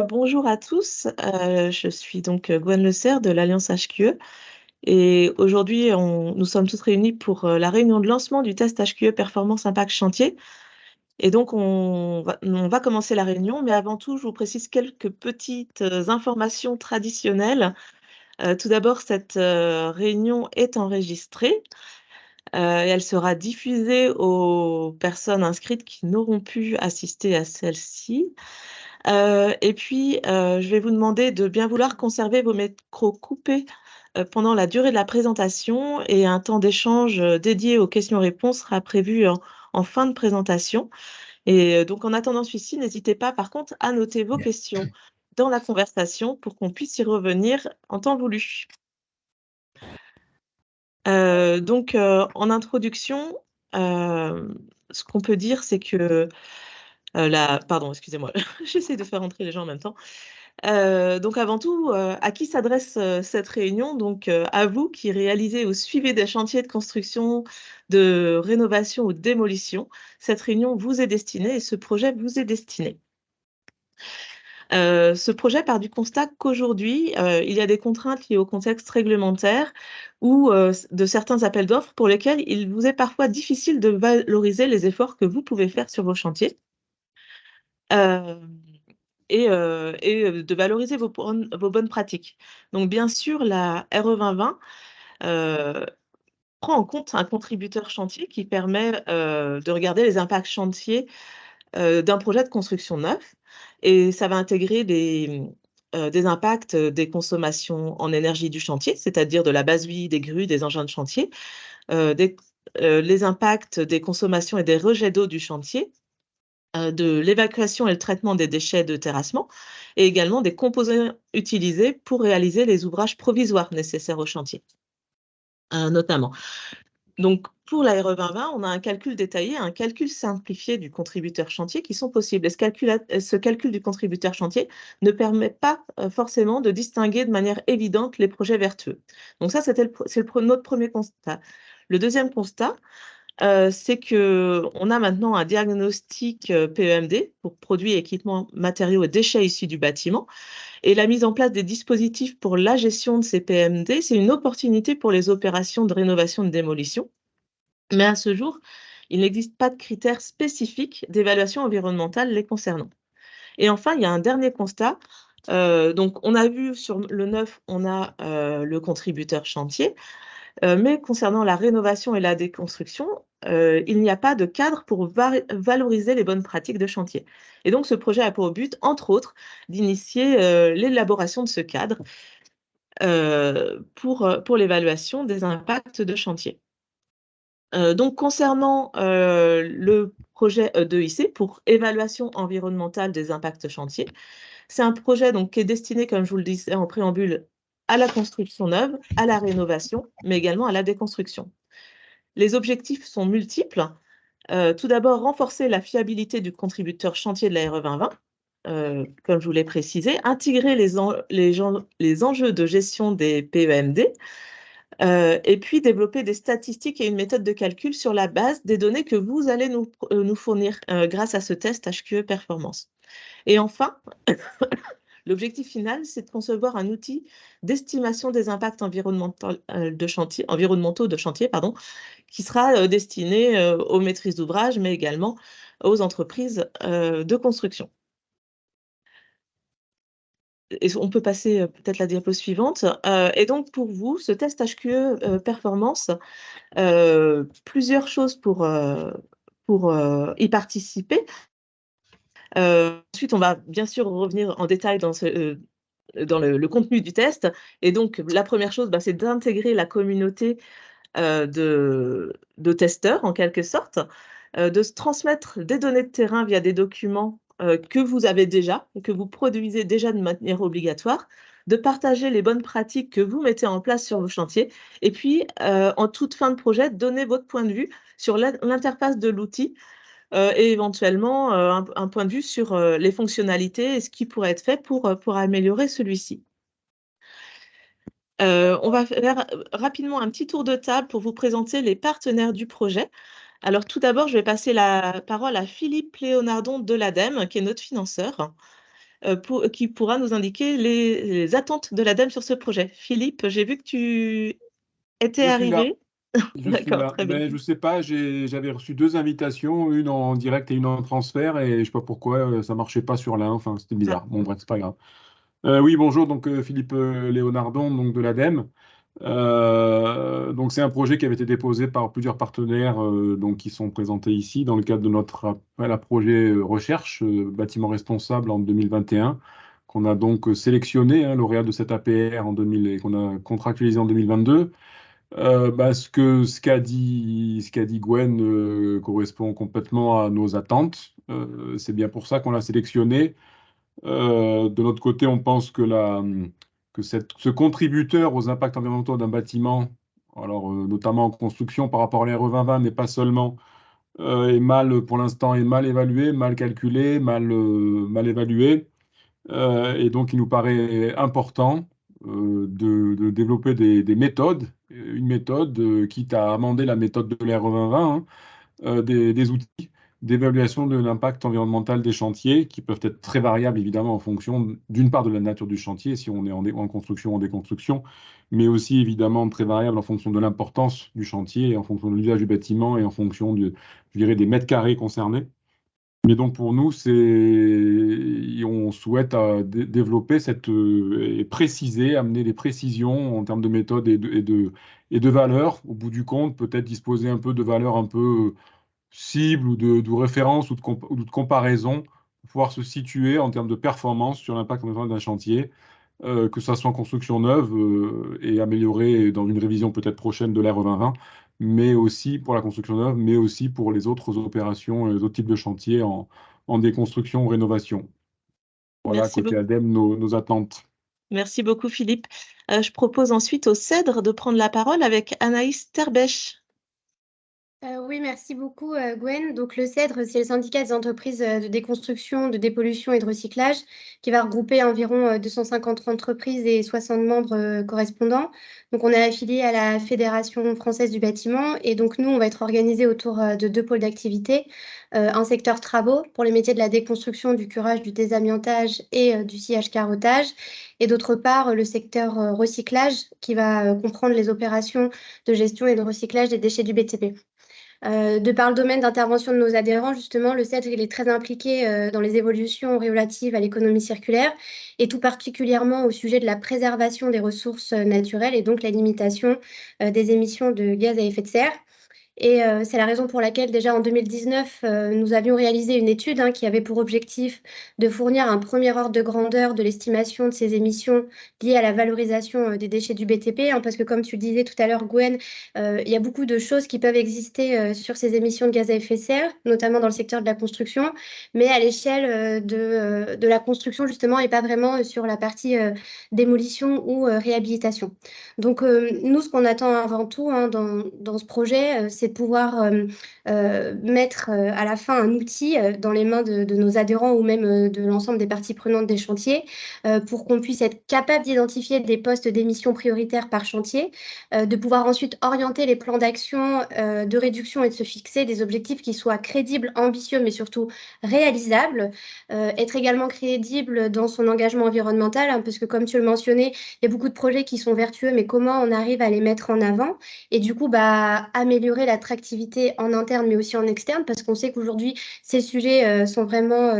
Bonjour à tous. Je suis donc Gwen Le Serre de l'Alliance HQE et aujourd'hui, nous sommes tous réunis pour la réunion de lancement du test HQE Performance Impact Chantier. Et donc, on va commencer la réunion, mais avant tout, je vous précise quelques petites informations traditionnelles. Tout d'abord, cette réunion est enregistrée et elle sera diffusée aux personnes inscrites qui n'auront pu assister à celle-ci. Je vais vous demander de bien vouloir conserver vos micros coupés pendant la durée de la présentation et un temps d'échange dédié aux questions-réponses sera prévu en fin de présentation. Donc, en attendant celui-ci, n'hésitez pas, par contre, à noter vos questions dans la conversation pour qu'on puisse y revenir en temps voulu. En introduction, ce qu'on peut dire, c'est que pardon, excusez-moi, j'essaie de faire entrer les gens en même temps. Donc avant tout, à qui s'adresse, cette réunion? Donc, à vous qui réalisez ou suivez des chantiers de construction, de rénovation ou de démolition. Cette réunion vous est destinée et ce projet vous est destiné. Ce projet part du constat qu'aujourd'hui, il y a des contraintes liées au contexte réglementaire ou, de certains appels d'offres pour lesquels il vous est parfois difficile de valoriser les efforts que vous pouvez faire sur vos chantiers. Hem de valoriser vos bonnes pratiques. Donc bien sûr, la RE 2020, heu, prend en compte un contributeur chantier qui permet, de regarder les impacts chantiers, d'un projet de construction neuf et ça va intégrer des impacts, des consommations en énergie du chantier, c'est-à-dire de la base vie des grues, des engins de chantier, des les impacts des consommations et des rejets d'eau du chantier, de l'évacuation et le traitement des déchets de terrassement et également des composants utilisés pour réaliser les ouvrages provisoires nécessaires au chantier, notamment. Donc pour la RE 2020, on a un calcul détaillé, un calcul simplifié du contributeur chantier qui sont possibles et ce calcul du contributeur chantier ne permet pas, forcément de distinguer de manière évidente les projets vertueux. Donc ça, c'est notre premier constat. Le deuxième constat, c'est qu'on a maintenant un diagnostic, PEMD pour produits, équipements, matériaux et déchets issus du bâtiment et la mise en place des dispositifs pour la gestion de ces PMD, c'est une opportunité pour les opérations de rénovation de démolition. Mais à ce jour, il n'existe pas de critères spécifiques d'évaluation environnementale les concernant. Et enfin, il y a un dernier constat. Donc on a vu sur le neuf, on a, le contributeur chantier. Mais concernant la rénovation et la déconstruction, il n'y a pas de cadre pour valoriser les bonnes pratiques de chantier. Et donc ce projet a pour but, entre autres, d'initier, l'élaboration de ce cadre, pour l'évaluation des impacts de chantier. Donc concernant, le projet E2IC pour évaluation environnementale des impacts chantiers, c'est un projet donc qui est destiné, comme je vous le disais en préambule, à la construction neuve, à la rénovation, mais également à la déconstruction. Les objectifs sont multiples. Tout d'abord, renforcer la fiabilité du contributeur chantier de la RE 2020, comme je vous l'ai précisé, intégrer les enjeux de gestion des PEMD, et puis développer des statistiques et une méthode de calcul sur la base des données que vous allez nous fournir, grâce à ce test HQE Performance. Et enfin, l'objectif final, c'est de concevoir un outil d'estimation des impacts environnementaux de chantier, pardon, qui sera, destiné, aux maîtrises d'ouvrage, mais également aux entreprises, de construction. Et on peut passer, peut-être la diapo suivante. Et donc pour vous, ce test HQE, performance, plusieurs choses pour y participer. Ensuite, on va bien sûr revenir en détail dans le contenu du test et donc la première chose, bah, c'est d'intégrer la communauté, de testeurs en quelque sorte, de se transmettre des données de terrain via des documents, que vous avez déjà et que vous produisez déjà de manière obligatoire, de partager les bonnes pratiques que vous mettez en place sur vos chantiers et puis, en toute fin de projet, donner votre point de vue sur l'interface de l'outil, et éventuellement, un point de vue sur, les fonctionnalités et ce qui pourrait être fait pour améliorer celui-ci. On va faire rapidement un petit tour de table pour vous présenter les partenaires du projet. Alors tout d'abord, je vais passer la parole à Philippe Léonardon de l'ADEME, qui est notre financeur, qui pourra nous indiquer les attentes de l'ADEME sur ce projet. Philippe, j'ai vu que tu étais Je suis là, arrivé. je suis D'accord, là. très bien. Mais je sais pas, j'avais reçu deux invitations, une en direct et une en transfert, et je sais pas pourquoi ça marchait pas sur l'un. Enfin, c'était Ah, bizarre. Bon, bref, c'est pas grave. Oui, bonjour, donc Philippe Léonardon, donc de l'ADEME. Donc c'est un projet qui avait été déposé par plusieurs partenaires donc qui sont présentés ici dans le cadre de notre appel à projet recherche bâtiment responsable en 2021 qu'on a donc sélectionné, hein, lauréat de cette APR en 2000 et qu'on a contractualisé en 2022. Ce qu'a dit Gwen correspond complètement à nos attentes. C'est bien pour ça qu'on l'a sélectionné. De notre côté, on pense que ce contributeur aux impacts environnementaux d'un bâtiment, alors notamment en construction par rapport à l'RE 2020, mais pas seulement, pour l'instant, est mal évalué, mal calculé, mal évalué. Et donc, il nous paraît important de développer des méthodes, une méthode, quitte à amender la méthode de l'RE 2020, hein, des outils d'évaluation de l'impact environnemental des chantiers qui peuvent être très variables évidemment en fonction d'une part de la nature du chantier, si on est en construction ou en déconstruction, mais aussi évidemment très variables en fonction de l'importance du chantier, en fonction de l'usage du bâtiment et en fonction je dirais, des mètres carrés concernés. Mais donc pour nous, on souhaite développer et préciser, amener des précisions en termes de méthode et de valeurs. Au bout du compte, peut-être disposer un peu de valeurs un peu cible ou de référence ou de comparaison pour pouvoir se situer en termes de performance sur l'impact environnemental d'un chantier, que ça soit en construction neuve et améliorée dans une révision peut-être prochaine de l'ERE 2020, mais aussi pour la construction neuve, mais aussi pour les autres opérations, les autres types de chantiers en déconstruction ou rénovation. Voilà, merci côté beaucoup. ADEME, nos attentes. Merci beaucoup, Philippe. Je propose ensuite au CEDRE de prendre la parole avec Anaïs Terbech. Oui, merci beaucoup, Gwen. Donc le CEDRE, c'est le syndicat des entreprises, de déconstruction, de dépollution et de recyclage qui va regrouper environ, 250 entreprises et 60 membres, correspondants. Donc on est affilié à la Fédération française du bâtiment et donc nous, on va être organisés autour, de 2 pôles d'activité. Un secteur travaux pour les métiers de la déconstruction, du curage, du désamiantage et du sciage carottage et d'autre part, le secteur, recyclage qui va, comprendre les opérations de gestion et de recyclage des déchets du BTP. De par le domaine d'intervention de nos adhérents, justement, le CEDRE, il est très impliqué dans les évolutions relatives à l'économie circulaire et tout particulièrement au sujet de la préservation des ressources naturelles et donc la limitation des émissions de gaz à effet de serre. Et c'est la raison pour laquelle déjà en 2019, nous avions réalisé une étude, hein, qui avait pour objectif de fournir un premier ordre de grandeur de l'estimation de ces émissions liées à la valorisation, des déchets du BTP, hein, parce que comme tu le disais tout à l'heure, Gwen, il y a beaucoup de choses qui peuvent exister, sur ces émissions de gaz à effet de serre, notamment dans le secteur de la construction, mais à l'échelle, de la construction justement et pas vraiment, sur la partie, démolition ou, réhabilitation. Donc, nous, ce qu'on attend avant tout, hein, dans ce projet, c'est de pouvoir mettre à la fin un outil dans les mains de nos adhérents ou même de l'ensemble des parties prenantes des chantiers pour qu'on puisse être capable d'identifier des postes d'émission prioritaires par chantier, de pouvoir ensuite orienter les plans d'action de réduction et de se fixer des objectifs qui soient crédibles, ambitieux, mais surtout réalisables, être également crédible dans son engagement environnemental, hein, parce que comme tu le mentionnais, il y a beaucoup de projets qui sont vertueux, mais comment on arrive à les mettre en avant et du coup, bah, améliorer l'attractivité en interne, mais aussi en externe, parce qu'on sait qu'aujourd'hui, ces sujets sont vraiment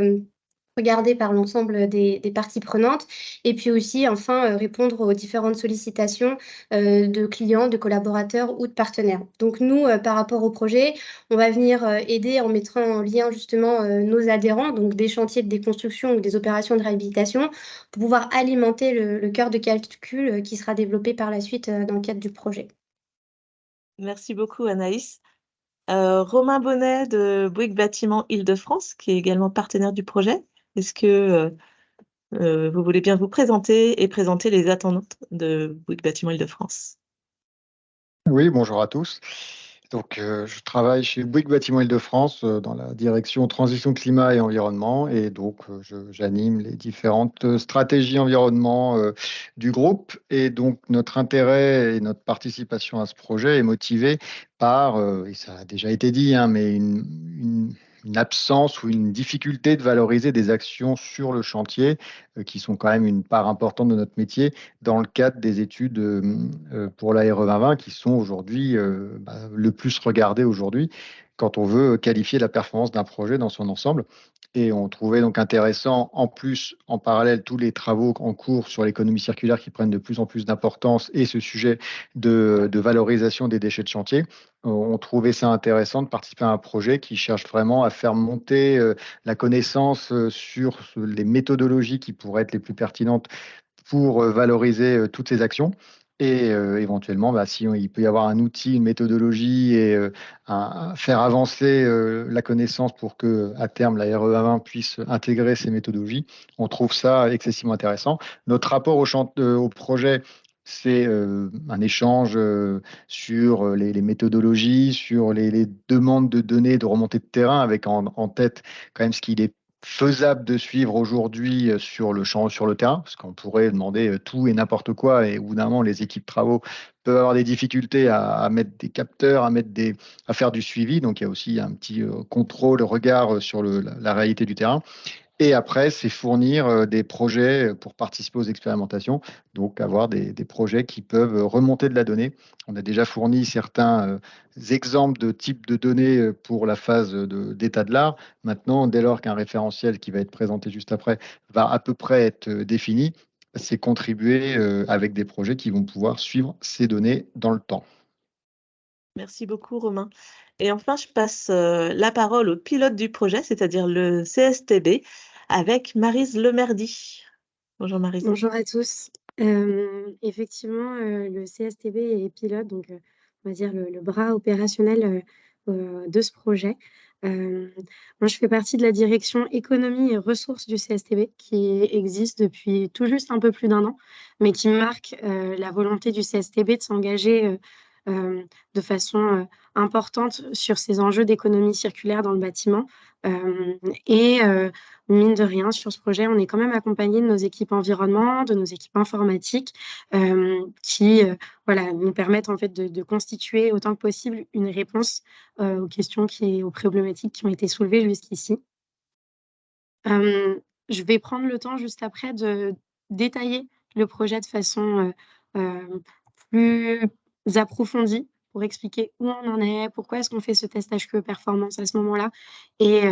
regardés par l'ensemble des parties prenantes. Et puis aussi, enfin, répondre aux différentes sollicitations de clients, de collaborateurs ou de partenaires. Donc nous, par rapport au projet, on va venir aider en mettant en lien justement nos adhérents, donc des chantiers de déconstruction ou des opérations de réhabilitation, pour pouvoir alimenter le cœur de calcul qui sera développé par la suite dans le cadre du projet. Merci beaucoup, Anaïs. Romain Bonnet de Bouygues Bâtiment Île-de-France, qui est également partenaire du projet. Est-ce que vous voulez bien vous présenter et présenter les attentes de Bouygues Bâtiment Île-de-France? Oui, bonjour à tous. Donc, je travaille chez Bouygues Bâtiments Île-de-France dans la direction transition climat et environnement. Et donc, j'anime les différentes stratégies environnement du groupe. Et donc, notre intérêt et notre participation à ce projet est motivé par, et ça a déjà été dit, hein, mais une absence ou une difficulté de valoriser des actions sur le chantier qui sont quand même une part importante de notre métier dans le cadre des études pour la RE 2020 qui sont aujourd'hui le plus regardées aujourd'hui quand on veut qualifier la performance d'un projet dans son ensemble. Et on trouvait donc intéressant, en plus, en parallèle, tous les travaux en cours sur l'économie circulaire qui prennent de plus en plus d'importance et ce sujet de valorisation des déchets de chantier. On trouvait ça intéressant de participer à un projet qui cherche vraiment à faire monter la connaissance sur les méthodologies qui pourraient être les plus pertinentes pour valoriser toutes ces actions. Et éventuellement, si il peut y avoir un outil, une méthodologie et faire avancer la connaissance pour que à terme la RE 20 puisse intégrer ces méthodologies, on trouve ça excessivement intéressant. Notre rapport au projet, c'est un échange sur les méthodologies, sur les demandes de données, de remontée de terrain, avec en tête quand même ce qu'il est faisable de suivre aujourd'hui sur le champ, sur le terrain, parce qu'on pourrait demander tout et n'importe quoi, et au bout d'un moment, les équipes travaux peuvent avoir des difficultés à mettre des capteurs, à faire du suivi. Donc, il y a aussi un petit contrôle, regard sur la réalité du terrain. Et après, c'est fournir des projets pour participer aux expérimentations, donc avoir des projets qui peuvent remonter de la donnée. On a déjà fourni certains exemples de types de données pour la phase d'état de l'art. Maintenant, dès lors qu'un référentiel qui va être présenté juste après va à peu près être défini, c'est contribuer avec des projets qui vont pouvoir suivre ces données dans le temps. Merci beaucoup, Romain. Et enfin, je passe la parole au pilote du projet, c'est-à-dire le CSTB, avec Maryse Lemerdy. Bonjour Maryse. Bonjour à tous. Effectivement, le CSTB est pilote, donc on va dire le bras opérationnel de ce projet. Moi, je fais partie de la direction économie et ressources du CSTB, qui existe depuis tout juste un peu plus d'1 an, mais qui marque la volonté du CSTB de s'engager de façon importante sur ces enjeux d'économie circulaire dans le bâtiment. Et mine de rien, sur ce projet, on est quand même accompagné de nos équipes environnement, de nos équipes informatiques, qui voilà, nous permettent en fait de constituer autant que possible une réponse aux questions aux problématiques qui ont été soulevées jusqu'ici. Je vais prendre le temps juste après de détailler le projet de façon plus approfondie pour expliquer où on en est, pourquoi est-ce qu'on fait ce test HQE performance à ce moment-là et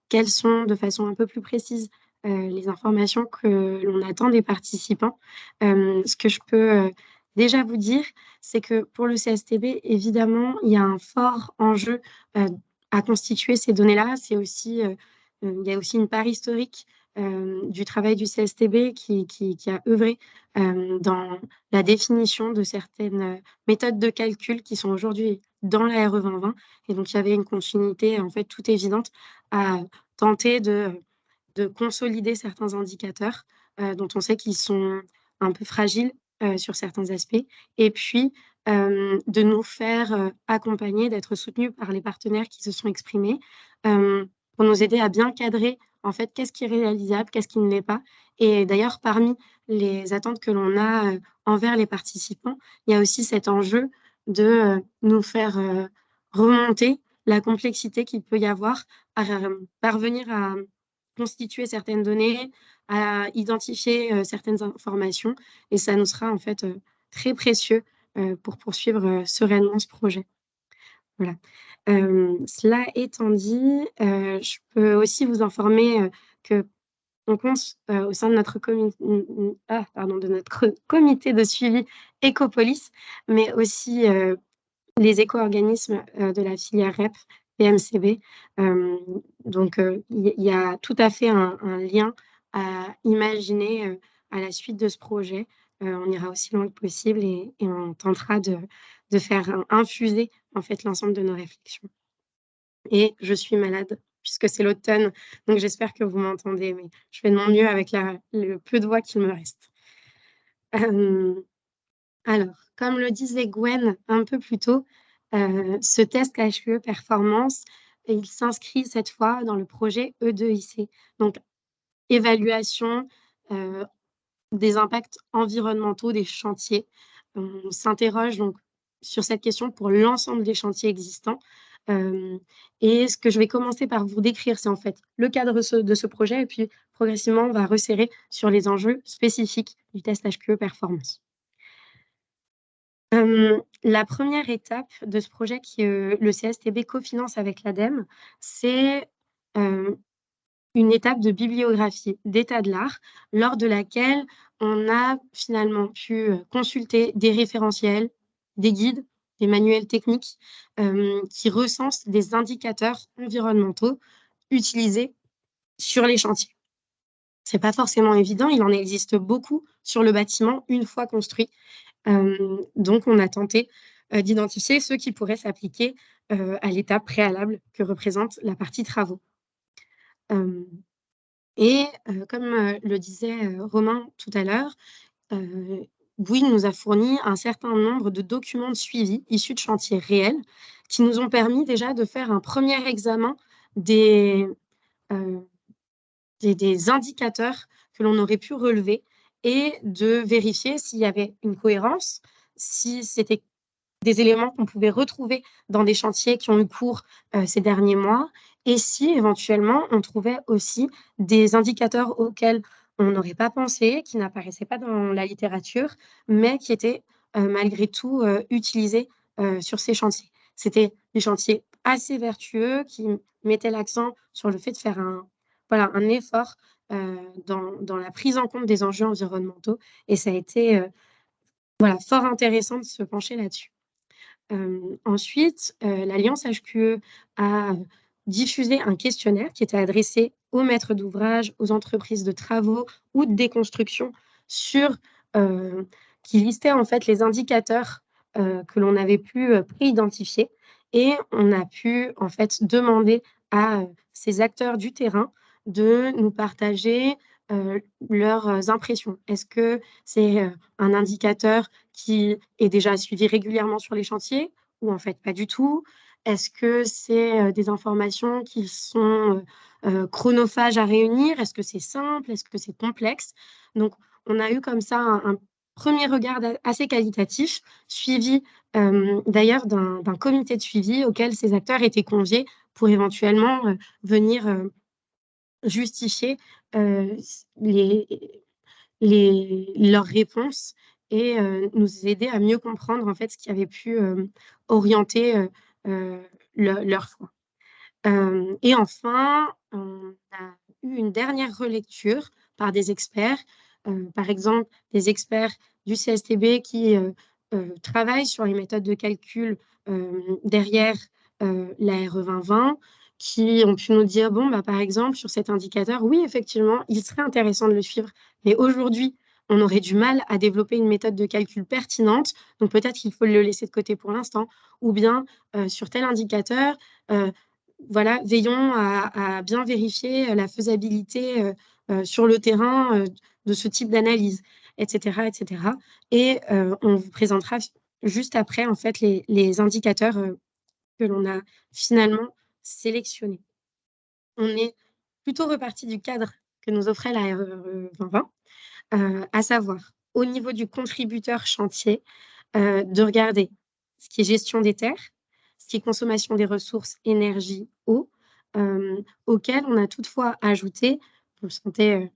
quelles sont de façon un peu plus précise les informations que l'on attend des participants. Ce que je peux déjà vous dire, c'est que pour le CSTB, évidemment, il y a un fort enjeu à constituer ces données-là. C'est aussi, il y a aussi une part historique du travail du CSTB qui a œuvré dans la définition de certaines méthodes de calcul qui sont aujourd'hui dans la RE 2020. Et donc, il y avait une continuité, en fait, toute évidente à tenter de consolider certains indicateurs dont on sait qu'ils sont un peu fragiles sur certains aspects. Et puis, de nous faire accompagner, d'être soutenus par les partenaires qui se sont exprimés pour nous aider à bien cadrer, en fait, qu'est-ce qui est réalisable, qu'est-ce qui ne l'est pas. Et d'ailleurs, parmi les attentes que l'on a envers les participants, il y a aussi cet enjeu de nous faire remonter la complexité qu'il peut y avoir à parvenir à constituer certaines données, à identifier certaines informations. Et ça nous sera en fait très précieux pour poursuivre sereinement ce projet. Voilà. Cela étant dit, je peux aussi vous informer qu'on compte au sein de notre comité de suivi Ecopolis, mais aussi les éco-organismes de la filière REP, PMCB. Donc, il y a tout à fait un lien à imaginer à la suite de ce projet. On ira aussi loin que possible et on tentera de faire infuser en fait l'ensemble de nos réflexions. Et je suis malade puisque c'est l'automne, donc j'espère que vous m'entendez, mais je fais de mon mieux avec le peu de voix qu'il me reste. Alors, comme le disait Gwen un peu plus tôt, Ce test KHQE performance, il s'inscrit cette fois dans le projet E2IC. Donc, évaluation des impacts environnementaux des chantiers. On s'interroge donc sur cette question pour l'ensemble des chantiers existants. Et ce que je vais commencer par vous décrire, c'est en fait le cadre de ce projet, et puis progressivement, on va resserrer sur les enjeux spécifiques du test HQE performance. La première étape de ce projet que le CSTB cofinance avec l'ADEME, c'est une étape de bibliographie d'état de l'art, lors de laquelle on a finalement pu consulter des référentiels, des guides, des manuels techniques qui recensent des indicateurs environnementaux utilisés sur les chantiers. C'est pas forcément évident, il en existe beaucoup sur le bâtiment une fois construit. Donc, on a tenté d'identifier ceux qui pourraient s'appliquer à l'étape préalable que représente la partie travaux. Et comme le disait Romain tout à l'heure, Bouygues nous a fourni un certain nombre de documents de suivi issus de chantiers réels qui nous ont permis déjà de faire un premier examen des indicateurs que l'on aurait pu relever et de vérifier s'il y avait une cohérence, si c'était des éléments qu'on pouvait retrouver dans des chantiers qui ont eu cours ces derniers mois, et si éventuellement on trouvait aussi des indicateurs auxquels on n'aurait pas pensé, qui n'apparaissaient pas dans la littérature, mais qui étaient malgré tout utilisés sur ces chantiers. C'était des chantiers assez vertueux qui mettaient l'accent sur le fait de faire un effort dans la prise en compte des enjeux environnementaux, et ça a été fort intéressant de se pencher là-dessus. Ensuite, l'Alliance HQE a diffusé un questionnaire qui était adressé aux maîtres d'ouvrage, aux entreprises de travaux ou de déconstruction qui listait en fait les indicateurs que l'on avait pu pré-identifier, et on a pu en fait demander à ces acteurs du terrain de nous partager leurs impressions. Est-ce que c'est un indicateur qui est déjà suivi régulièrement sur les chantiers ou en fait pas du tout? Est-ce que c'est des informations qui sont chronophages à réunir? Est-ce que c'est simple? Est-ce que c'est complexe? Donc, on a eu comme ça un premier regard assez qualitatif, suivi d'ailleurs d'un comité de suivi auquel ces acteurs étaient conviés pour éventuellement venir justifier leurs réponses et nous aider à mieux comprendre en fait ce qui avait pu orienter leur choix. Et enfin, on a eu une dernière relecture par des experts, par exemple des experts du CSTB qui travaillent sur les méthodes de calcul derrière la RE 2020, qui ont pu nous dire, bon, bah, par exemple, sur cet indicateur, oui, effectivement, il serait intéressant de le suivre, mais aujourd'hui, on aurait du mal à développer une méthode de calcul pertinente, donc peut-être qu'il faut le laisser de côté pour l'instant, ou bien sur tel indicateur, veillons à bien vérifier la faisabilité sur le terrain de ce type d'analyse, etc., etc. Et on vous présentera juste après en fait les indicateurs que l'on a finalement sélectionnés. On est plutôt reparti du cadre que nous offrait la RE 2020, à savoir au niveau du contributeur chantier, de regarder ce qui est gestion des terres, ce qui est consommation des ressources, énergie, eau, auquel on a toutefois ajouté, vous le sentez,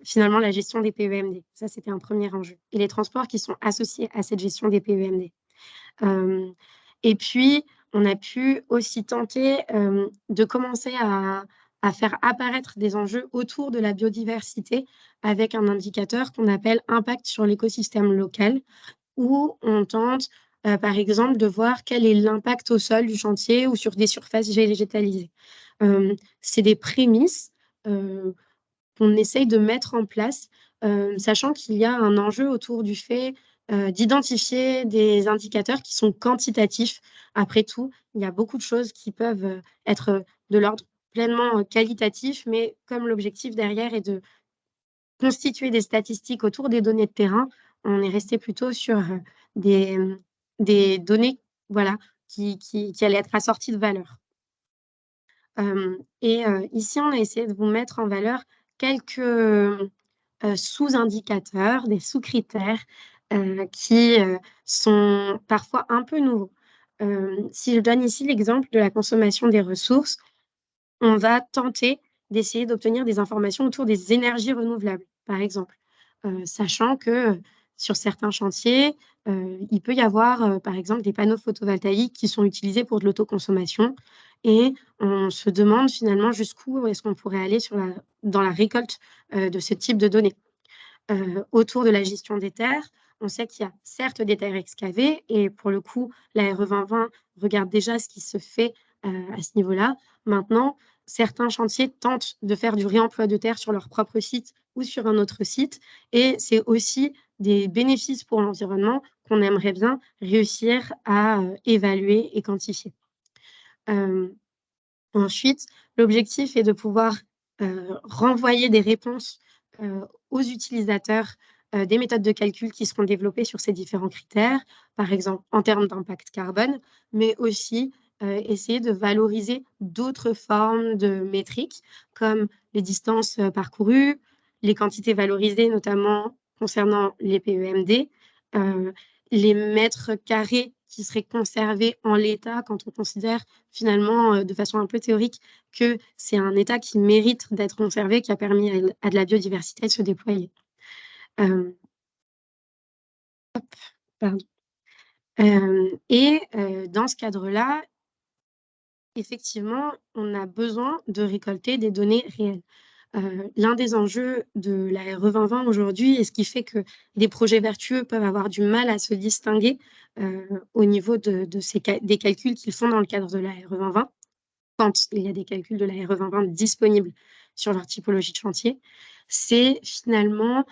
finalement la gestion des PEMD. Ça, c'était un premier enjeu, et les transports qui sont associés à cette gestion des PEMD. Et puis, on a pu aussi tenter de commencer à faire apparaître des enjeux autour de la biodiversité avec un indicateur qu'on appelle impact sur l'écosystème local, où on tente, par exemple, de voir quel est l'impact au sol du chantier ou sur des surfaces végétalisées. C'est des prémices qu'on essaye de mettre en place, sachant qu'il y a un enjeu autour du fait d'identifier des indicateurs qui sont quantitatifs. Après tout, il y a beaucoup de choses qui peuvent être de l'ordre pleinement qualitatif, mais comme l'objectif derrière est de constituer des statistiques autour des données de terrain, on est resté plutôt sur des données qui allait être assortie de valeurs. Ici, on a essayé de vous mettre en valeur quelques sous-indicateurs, des sous-critères qui sont parfois un peu nouveaux. Si je donne ici l'exemple de la consommation des ressources, on va tenter d'essayer d'obtenir des informations autour des énergies renouvelables, par exemple, sachant que sur certains chantiers, il peut y avoir, par exemple, des panneaux photovoltaïques qui sont utilisés pour de l'autoconsommation et on se demande finalement jusqu'où est-ce qu'on pourrait aller dans la récolte, de ce type de données. Autour de la gestion des terres, on sait qu'il y a certes des terres excavées et pour le coup, la RE 2020 regarde déjà ce qui se fait, à ce niveau-là. Maintenant, certains chantiers tentent de faire du réemploi de terre sur leur propre site ou sur un autre site et c'est aussi des bénéfices pour l'environnement qu'on aimerait bien réussir à, évaluer et quantifier. Ensuite, l'objectif est de pouvoir, renvoyer des réponses, aux utilisateurs, des méthodes de calcul qui seront développées sur ces différents critères, par exemple en termes d'impact carbone, mais aussi, essayer de valoriser d'autres formes de métriques comme les distances, parcourues, les quantités valorisées, notamment concernant les PEMD, les mètres carrés qui seraient conservés en l'état quand on considère finalement, de façon un peu théorique, que c'est un état qui mérite d'être conservé, qui a permis à de la biodiversité de se déployer. Hop, pardon. Dans ce cadre-là, effectivement, on a besoin de récolter des données réelles. L'un des enjeux de la RE 2020 aujourd'hui et ce qui fait que des projets vertueux peuvent avoir du mal à se distinguer, au niveau de des calculs qu'ils font dans le cadre de la RE 2020, quand il y a des calculs de la RE 2020 disponibles sur leur typologie de chantier, c'est finalement,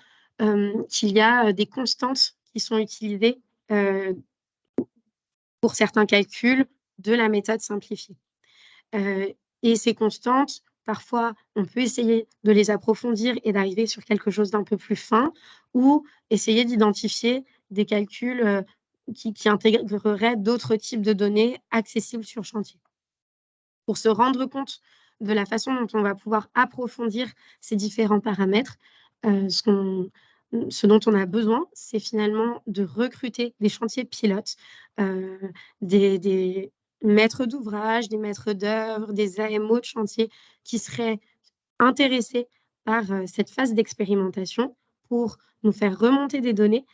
qu'il y a, des constantes qui sont utilisées, pour certains calculs de la méthode simplifiée. Et ces constantes, parfois, on peut essayer de les approfondir et d'arriver sur quelque chose d'un peu plus fin ou essayer d'identifier des calculs, qui intégreraient d'autres types de données accessibles sur chantier. Pour se rendre compte de la façon dont on va pouvoir approfondir ces différents paramètres, ce dont on a besoin, c'est finalement de recruter des chantiers pilotes, des maîtres d'ouvrage, des maîtres d'œuvre, des AMO de chantier qui seraient intéressés par, cette phase d'expérimentation pour nous faire remonter des données,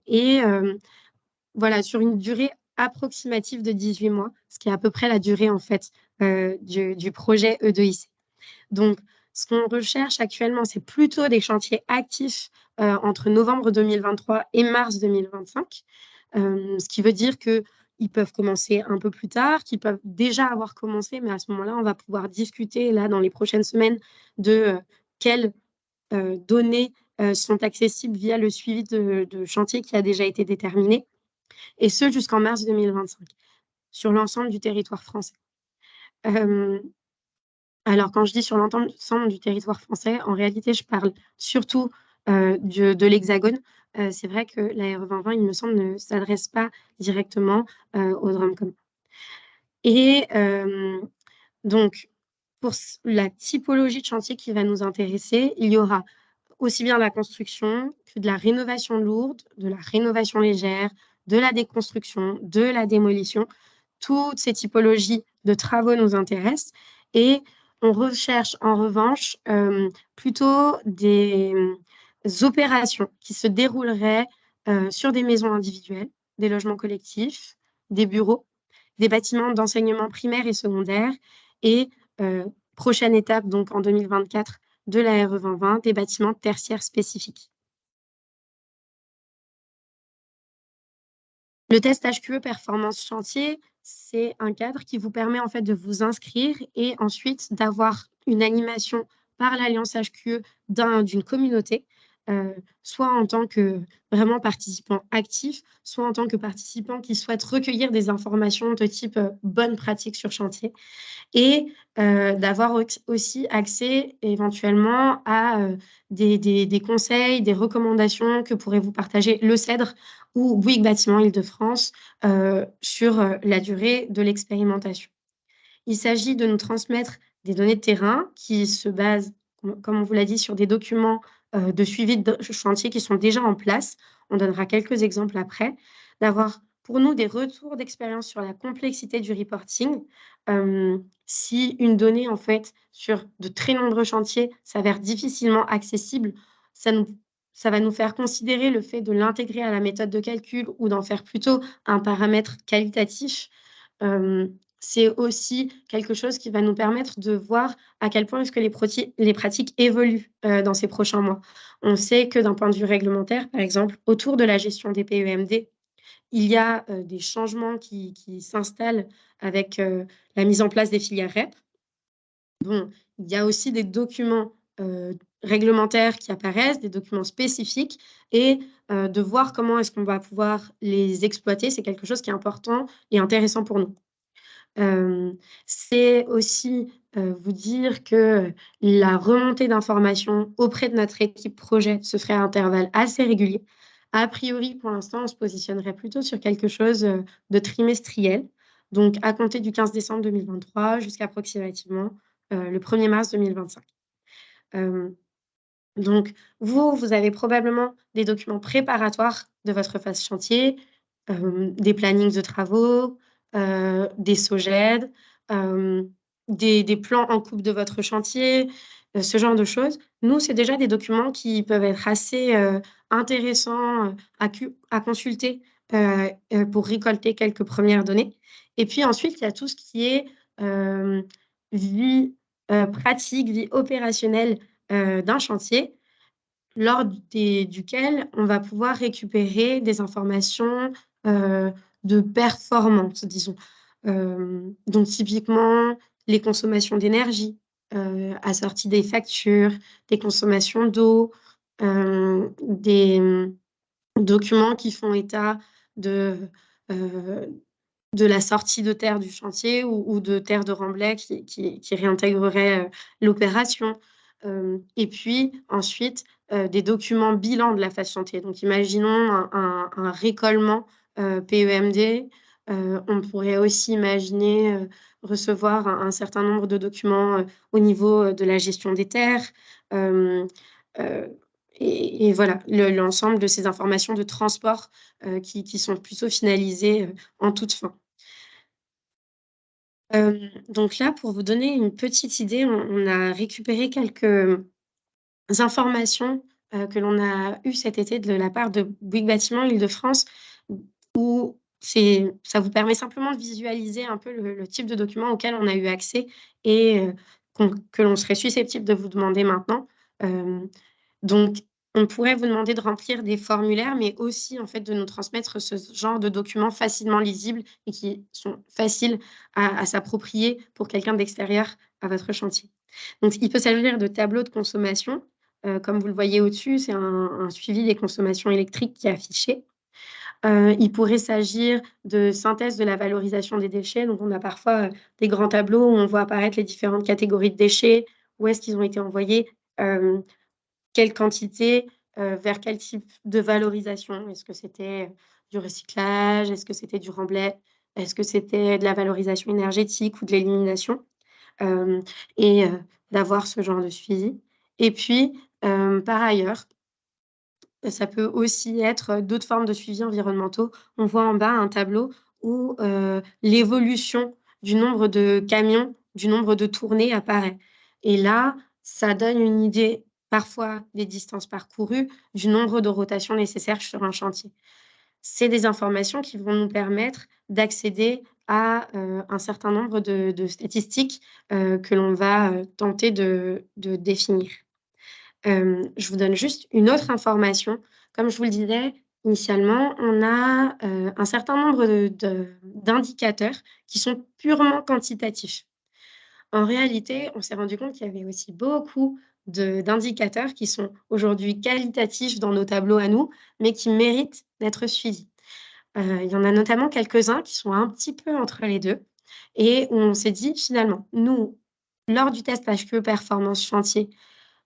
et voilà, sur une durée approximative de 18 mois, ce qui est à peu près la durée en fait, du projet E2IC. Donc ce qu'on recherche actuellement, c'est plutôt des chantiers actifs, entre novembre 2023 et mars 2025. Ce qui veut dire qu'ils peuvent commencer un peu plus tard, qu'ils peuvent déjà avoir commencé, mais à ce moment-là, on va pouvoir discuter là dans les prochaines semaines de, quelles, données, sont accessibles via le suivi de chantier qui a déjà été déterminé et ce jusqu'en mars 2025, sur l'ensemble du territoire français. Alors quand je dis sur l'ensemble du territoire français, en réalité, je parle surtout, de l'Hexagone. C'est vrai que la RE 2020, il me semble, ne s'adresse pas directement, aux DROMCOM. Et donc pour la typologie de chantier qui va nous intéresser, il y aura aussi bien de la construction que de la rénovation lourde, de la rénovation légère, de la déconstruction, de la démolition. Toutes ces typologies de travaux nous intéressent et on recherche en revanche plutôt des opérations qui se dérouleraient sur des maisons individuelles, des logements collectifs, des bureaux, des bâtiments d'enseignement primaire et secondaire et prochaine étape donc en 2024 de la RE 2020, des bâtiments tertiaires spécifiques. Le test HQE performance chantier, c'est un cadre qui vous permet en fait de vous inscrire et ensuite d'avoir une animation par l'Alliance HQE d'une communauté soit en tant que vraiment participant actif, soit en tant que participant qui souhaite recueillir des informations de type bonne pratique sur chantier et d'avoir aussi accès éventuellement à des conseils, des recommandations que pourrait vous partager le CEDRE ou Bouygues Bâtiment Île-de-France sur la durée de l'expérimentation. Il s'agit de nous transmettre des données de terrain qui se basent, comme on vous l'a dit, sur des documents de suivi de chantier qui sont déjà en place. On donnera quelques exemples après. D'avoir pour nous des retours d'expérience sur la complexité du reporting. Si une donnée, en fait, sur de très nombreux chantiers s'avère difficilement accessible, ça va nous faire considérer le fait de l'intégrer à la méthode de calcul ou d'en faire plutôt un paramètre qualitatif. C'est aussi quelque chose qui va nous permettre de voir à quel point est-ce que les pratiques évoluent dans ces prochains mois. On sait que d'un point de vue réglementaire, par exemple, autour de la gestion des PEMD, il y a des changements qui s'installent avec la mise en place des filières REP. Bon, il y a aussi des documents réglementaires qui apparaissent, des documents spécifiques, et de voir comment est-ce qu'on va pouvoir les exploiter, c'est quelque chose qui est important et intéressant pour nous. C'est aussi vous dire que la remontée d'informations auprès de notre équipe projet se ferait à intervalles assez réguliers. A priori, pour l'instant, on se positionnerait plutôt sur quelque chose de trimestriel, donc à compter du 15 décembre 2023 jusqu'à approximativement le 1er mars 2025. Donc, vous avez probablement des documents préparatoires de votre phase chantier, des plannings de travaux, des SOGED, des plans en coupe de votre chantier, ce genre de choses. Nous, c'est déjà des documents qui peuvent être assez intéressants à consulter pour récolter quelques premières données. Et puis ensuite, il y a tout ce qui est vie pratique, vie opérationnelle d'un chantier, lors duquel on va pouvoir récupérer des informations de performance, disons. Donc typiquement, les consommations d'énergie assorties des factures, des consommations d'eau, des documents qui font état de la sortie de terre du chantier ou de terre de remblai qui réintégrerait l'opération. Et puis ensuite, des documents bilan de la phase chantier. Donc imaginons un récollement PEMD. On pourrait aussi imaginer recevoir un certain nombre de documents au niveau de la gestion des terres. Et voilà, l'ensemble de ces informations de transport qui sont plutôt finalisées en toute fin. Donc là, pour vous donner une petite idée, on a récupéré quelques informations que l'on a eues cet été de la part de Bouygues Bâtiment Île-de-France, où ça vous permet simplement de visualiser un peu le type de document auquel on a eu accès et que l'on serait susceptible de vous demander maintenant. Donc, on pourrait vous demander de remplir des formulaires, mais aussi en fait de nous transmettre ce genre de documents facilement lisibles et qui sont faciles à s'approprier pour quelqu'un d'extérieur à votre chantier. Donc, il peut s'agir de tableaux de consommation. Comme vous le voyez au-dessus, c'est un suivi des consommations électriques qui est affiché. Il pourrait s'agir de synthèse de la valorisation des déchets. Donc, on a parfois des grands tableaux où on voit apparaître les différentes catégories de déchets, où est-ce qu'ils ont été envoyés, quelle quantité, vers quel type de valorisation. Est-ce que c'était du recyclage? Est-ce que c'était du remblai? Est-ce que c'était de la valorisation énergétique ou de l'élimination? Et d'avoir ce genre de suivi. Et puis, par ailleurs, ça peut aussi être d'autres formes de suivi environnementaux. On voit en bas un tableau où l'évolution du nombre de camions, du nombre de tournées apparaît. Et là, ça donne une idée parfois des distances parcourues, du nombre de rotations nécessaires sur un chantier. C'est des informations qui vont nous permettre d'accéder à un certain nombre de statistiques que l'on va tenter de définir. Je vous donne juste une autre information. Comme je vous le disais initialement, on a un certain nombre d'indicateurs qui sont purement quantitatifs. En réalité, on s'est rendu compte qu'il y avait aussi beaucoup d'indicateurs qui sont aujourd'hui qualitatifs dans nos tableaux à nous, mais qui méritent d'être suivis. Il y en a notamment quelques-uns qui sont un petit peu entre les deux et où on s'est dit finalement, nous, lors du test HQE performance chantier,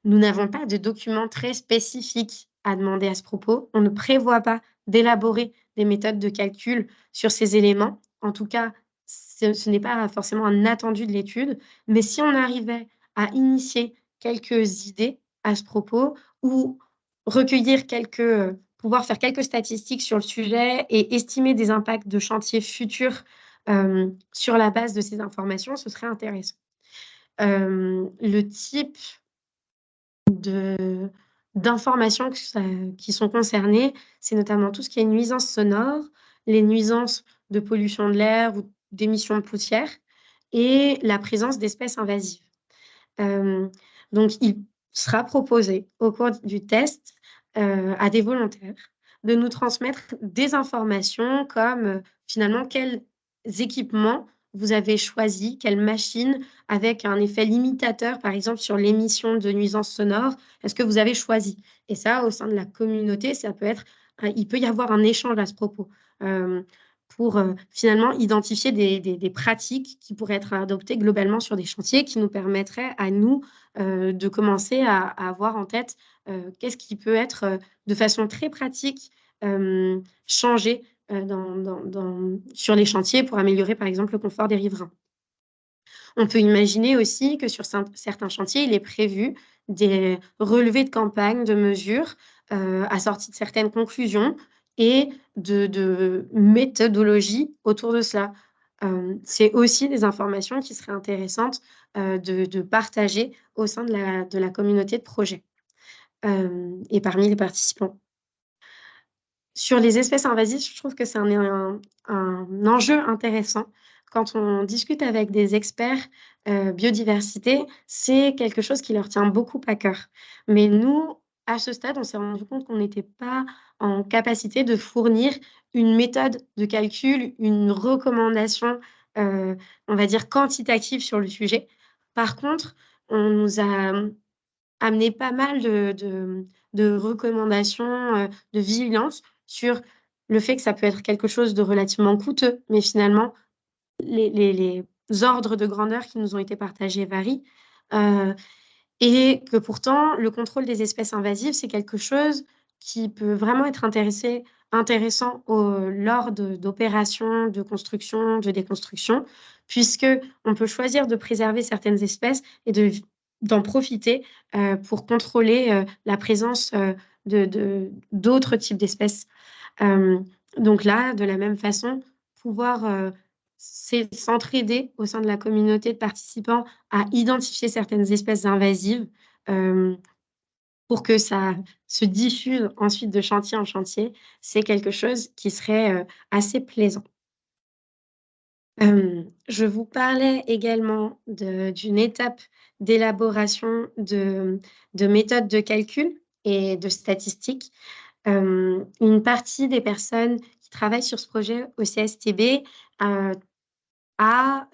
nous n'avons pas de document très spécifique à demander à ce propos. On ne prévoit pas d'élaborer des méthodes de calcul sur ces éléments. En tout cas, ce n'est pas forcément un attendu de l'étude, mais si on arrivait à initier quelques idées à ce propos ou recueillir pouvoir faire quelques statistiques sur le sujet et estimer des impacts de chantiers futurs sur la base de ces informations, ce serait intéressant. Le type d'informations qui sont concernées, c'est notamment tout ce qui est nuisances sonores, les nuisances de pollution de l'air ou d'émissions de poussière et la présence d'espèces invasives. Donc il sera proposé au cours du test, à des volontaires de nous transmettre des informations comme, finalement quels équipements vous avez choisis, quelles machines avec un effet limitateur, par exemple sur l'émission de nuisances sonores, est-ce que vous avez choisi? Et ça, au sein de la communauté, ça peut être, il peut y avoir un échange à ce propos, pour, finalement identifier des pratiques qui pourraient être adoptées globalement sur des chantiers qui nous permettraient à nous, de commencer à avoir en tête, qu'est-ce qui peut être, de façon très pratique, changé, sur les chantiers pour améliorer, par exemple, le confort des riverains. On peut imaginer aussi que sur certains chantiers, il est prévu des relevés de campagne, de mesures, assortis de certaines conclusions et de méthodologies autour de cela. C'est aussi des informations qui seraient intéressantes, de partager au sein de la communauté de projet, et parmi les participants. Sur les espèces invasives, je trouve que c'est un enjeu intéressant. Quand on discute avec des experts, biodiversité, c'est quelque chose qui leur tient beaucoup à cœur. Mais nous, à ce stade, on s'est rendu compte qu'on n'était pas en capacité de fournir une méthode de calcul, une recommandation, on va dire quantitative sur le sujet. Par contre, on nous a amené pas mal de recommandations, de vigilance sur le fait que ça peut être quelque chose de relativement coûteux, mais finalement, les ordres de grandeur qui nous ont été partagés varient, heu et que pourtant, le contrôle des espèces invasives, c'est quelque chose qui peut vraiment être intéressant lors d'opérations de construction, de déconstruction, puisqu'on peut choisir de préserver certaines espèces et d'en profiter, pour contrôler, la présence, d'autres types d'espèces. Donc là, de la même façon, pouvoir, s'entraider au sein de la communauté de participants à identifier certaines espèces invasives, hem, pour que ça se diffuse ensuite de chantier en chantier, c'est quelque chose qui serait, assez plaisant. Je vous parlais également d'une étape d'élaboration de méthodes de calcul et de statistiques. Une partie des personnes qui travaillent sur ce projet au CSTB, a,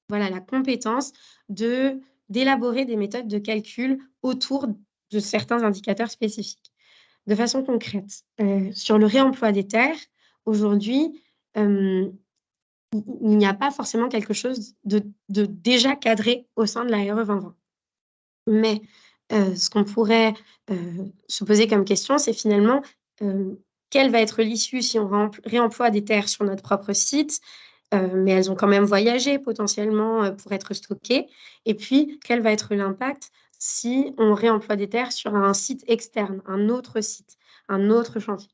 voilà, la compétence d'élaborer des méthodes de calcul autour de certains indicateurs spécifiques. De façon concrète, sur le réemploi des terres, aujourd'hui, hem, il n'y a pas forcément quelque chose de déjà cadré au sein de la RE 2020. Mais, ce qu'on pourrait, se poser comme question, c'est finalement, quelle va être l'issue si on réemploie des terres sur notre propre site? Mais elles ont quand même voyagé potentiellement, pour être stockées et puis quel va être l'impact si on réemploie des terres sur un site externe, un autre site, un autre chantier?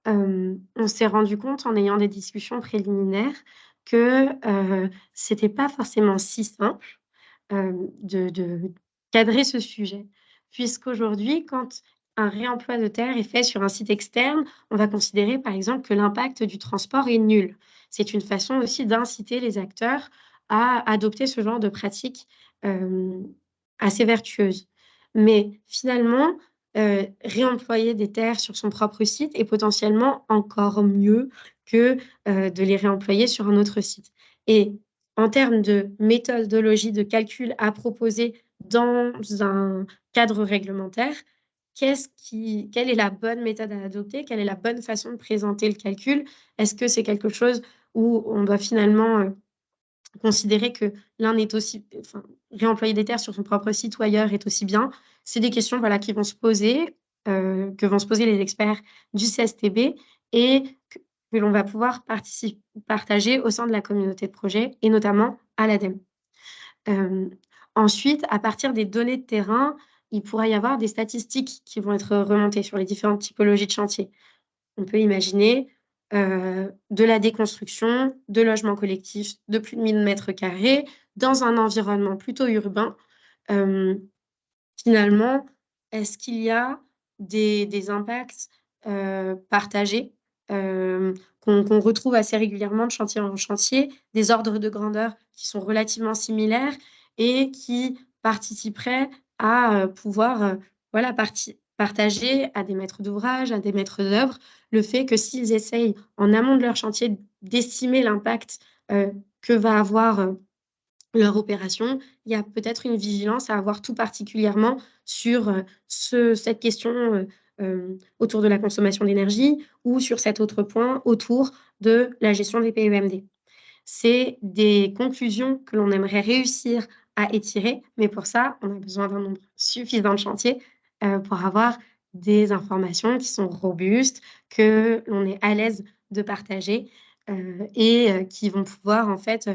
On s'est rendu compte en ayant des discussions préliminaires que, c'était pas forcément si simple, de cadrer ce sujet. Puisqu'aujourd'hui, quand un réemploi de terre est fait sur un site externe, on va considérer par exemple que l'impact du transport est nul. C'est une façon aussi d'inciter les acteurs à adopter ce genre de pratique, hem, assez vertueuse. Mais finalement, réemployer des terres sur son propre site est potentiellement encore mieux que, de les réemployer sur un autre site et en termes de méthodologie de calcul à proposer dans un cadre réglementaire, quelle est la bonne méthode à adopter? Quelle est la bonne façon de présenter le calcul? Est-ce que c'est quelque chose où on doit finalement considérer que l'un est aussi, enfin, réemployer des terres sur son propre site ou ailleurs est aussi bien? C'est des questions, voilà, qui vont se poser, que vont se poser les experts du CSTB et que l'on va pouvoir partager au sein de la communauté de projet et notamment à l'ADEME. Ensuite, à partir des données de terrain, il pourra y avoir des statistiques qui vont être remontées sur les différentes typologies de chantier. On peut imaginer de la déconstruction, de logements collectifs de plus de 1000 mètres carrés dans un environnement plutôt urbain. Finalement, est-ce qu'il y a des impacts partagés qu'on retrouve assez régulièrement de chantier en chantier, des ordres de grandeur qui sont relativement similaires et qui participeraient à pouvoir voilà, partager à des maîtres d'ouvrage, à des maîtres d'œuvre, le fait que s'ils essayent en amont de leur chantier d'estimer l'impact que va avoir leur opération, il y a peut-être une vigilance à avoir tout particulièrement sur cette question autour de la consommation d'énergie ou sur cet autre point autour de la gestion des PEMD. C'est des conclusions que l'on aimerait réussir à étirer, mais pour ça, on a besoin d'un nombre suffisant de chantiers pour avoir des informations qui sont robustes, que l'on est à l'aise de partager et qui vont pouvoir en fait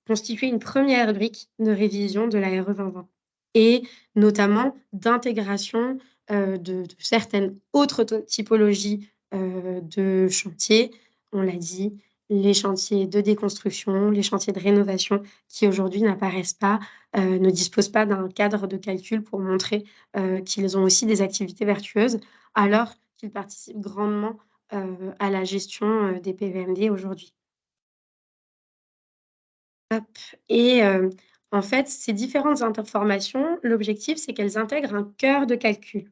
constituer une première brique de révision de la RE 2020 et notamment d'intégration de certaines autres typologies de chantiers. On l'a dit, les chantiers de déconstruction, les chantiers de rénovation qui aujourd'hui n'apparaissent pas, ne disposent pas d'un cadre de calcul pour montrer qu'ils ont aussi des activités vertueuses, alors qu'ils participent grandement à la gestion des PVMD aujourd'hui. Hop et en fait, ces différentes informations, l'objectif, c'est qu'elles intègrent un cœur de calcul.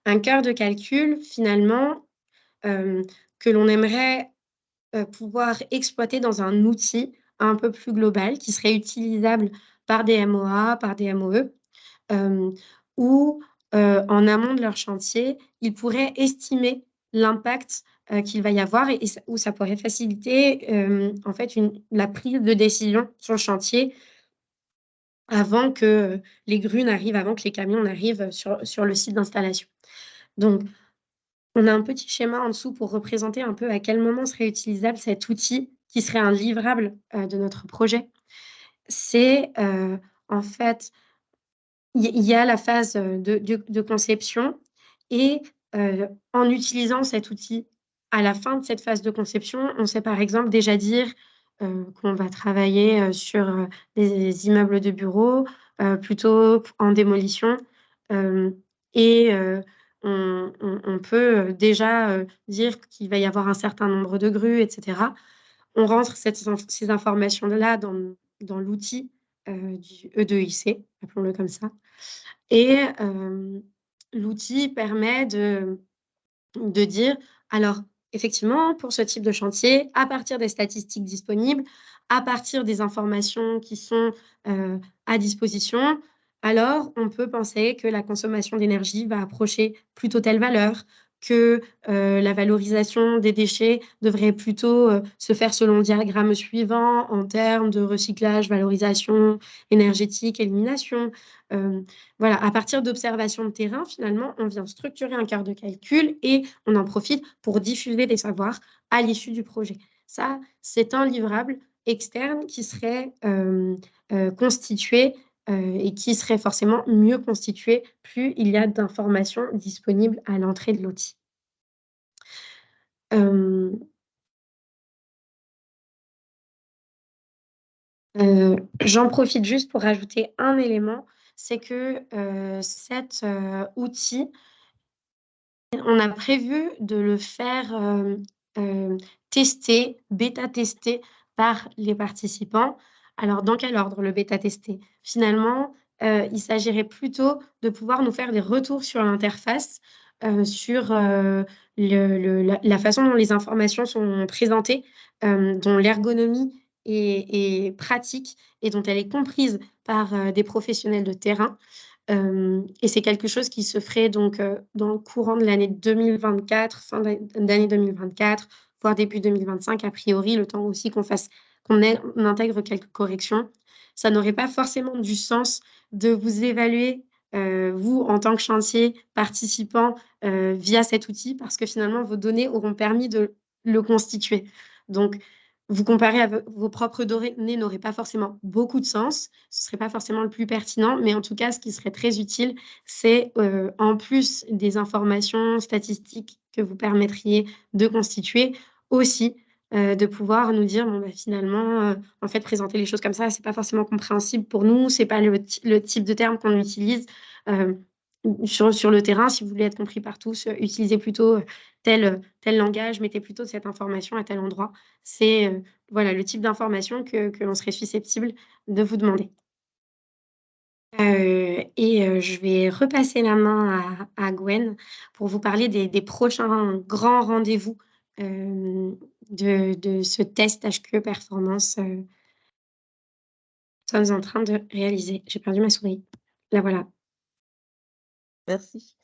Un cœur de calcul, finalement, hem, que l'on aimerait pouvoir exploiter dans un outil un peu plus global qui serait utilisable par des MOA, par des MOE, hem, où, en amont de leur chantier, ils pourraient estimer l'impact, qu'il va y avoir et ça où ça pourrait faciliter, en fait, la prise de décision sur le chantier avant que, les grues n'arrivent, avant que les camions n'arrivent sur le site d'installation. Donc on a un petit schéma en dessous pour représenter un peu à quel moment serait utilisable cet outil qui serait un livrable, de notre projet. C'est, en fait, il y a la phase, de conception et en utilisant cet outil, à la fin de cette phase de conception, on sait par exemple déjà dire, qu'on va travailler, sur, des immeubles de bureaux, plutôt en démolition, hem et on peut, déjà, dire qu'il va y avoir un certain nombre de grues et cetera. On rentre ces informations-là dans l'outil, du E2IC, appelons-le comme ça et l'outil permet de dire: «Alors, effectivement, pour ce type de chantier, à partir des statistiques disponibles, à partir des informations qui sont, à disposition, alors on peut penser que la consommation d'énergie va approcher plutôt telle valeur, que, la valorisation des déchets devrait plutôt, se faire selon le diagramme suivant en termes de recyclage, valorisation énergétique, élimination». Voilà, à partir d'observations de terrain, finalement, on vient structurer un cœur de calcul et on en profite pour diffuser des savoirs à l'issue du projet. Ça, c'est un livrable externe qui serait, constitué, et qui serait forcément mieux constitué plus il y a d'informations disponibles à l'entrée de l'outil. Hem, J'en profite juste pour rajouter un élément, c'est que, cet, outil on a prévu de le faire, tester, bêta-tester par les participants. Alors dans quel ordre le bêta-tester? Finalement, il s'agirait plutôt de pouvoir nous faire des retours sur l'interface, sur, la façon dont les informations sont présentées, dont l'ergonomie est pratique et dont elle est comprise par, des professionnels de terrain. Et c'est quelque chose qui se ferait donc dans le courant de l'année 2024, fin d'année 2024, voire début 2025, a priori, le temps aussi on intègre quelques corrections. Ça n'aurait pas forcément du sens de vous évaluer, vous, en tant que chantier participant, via cet outil, parce que finalement, vos données auront permis de le constituer. Donc, vous comparer à vos propres données n'aurait pas forcément beaucoup de sens, ce serait pas forcément le plus pertinent, mais en tout cas, ce qui serait très utile, c'est, en plus des informations statistiques que vous permettriez de constituer, aussi, de pouvoir nous dire: «Bon, bah, finalement, en fait, présenter les choses comme ça, c'est pas forcément compréhensible pour nous, c'est pas le type de terme qu'on utilise». Hem, sur le terrain, si vous voulez être compris par tous, utilisez plutôt, tel langage, mettez plutôt cette information à tel endroit. C'est, voilà, le type d'information que l'on serait susceptible de vous demander. Je vais repasser la main à Gwen pour vous parler des prochains grands rendez-vous, de ce test HQE performance, nous sommes en train de réaliser. J'ai perdu ma souris. La voilà. Merci.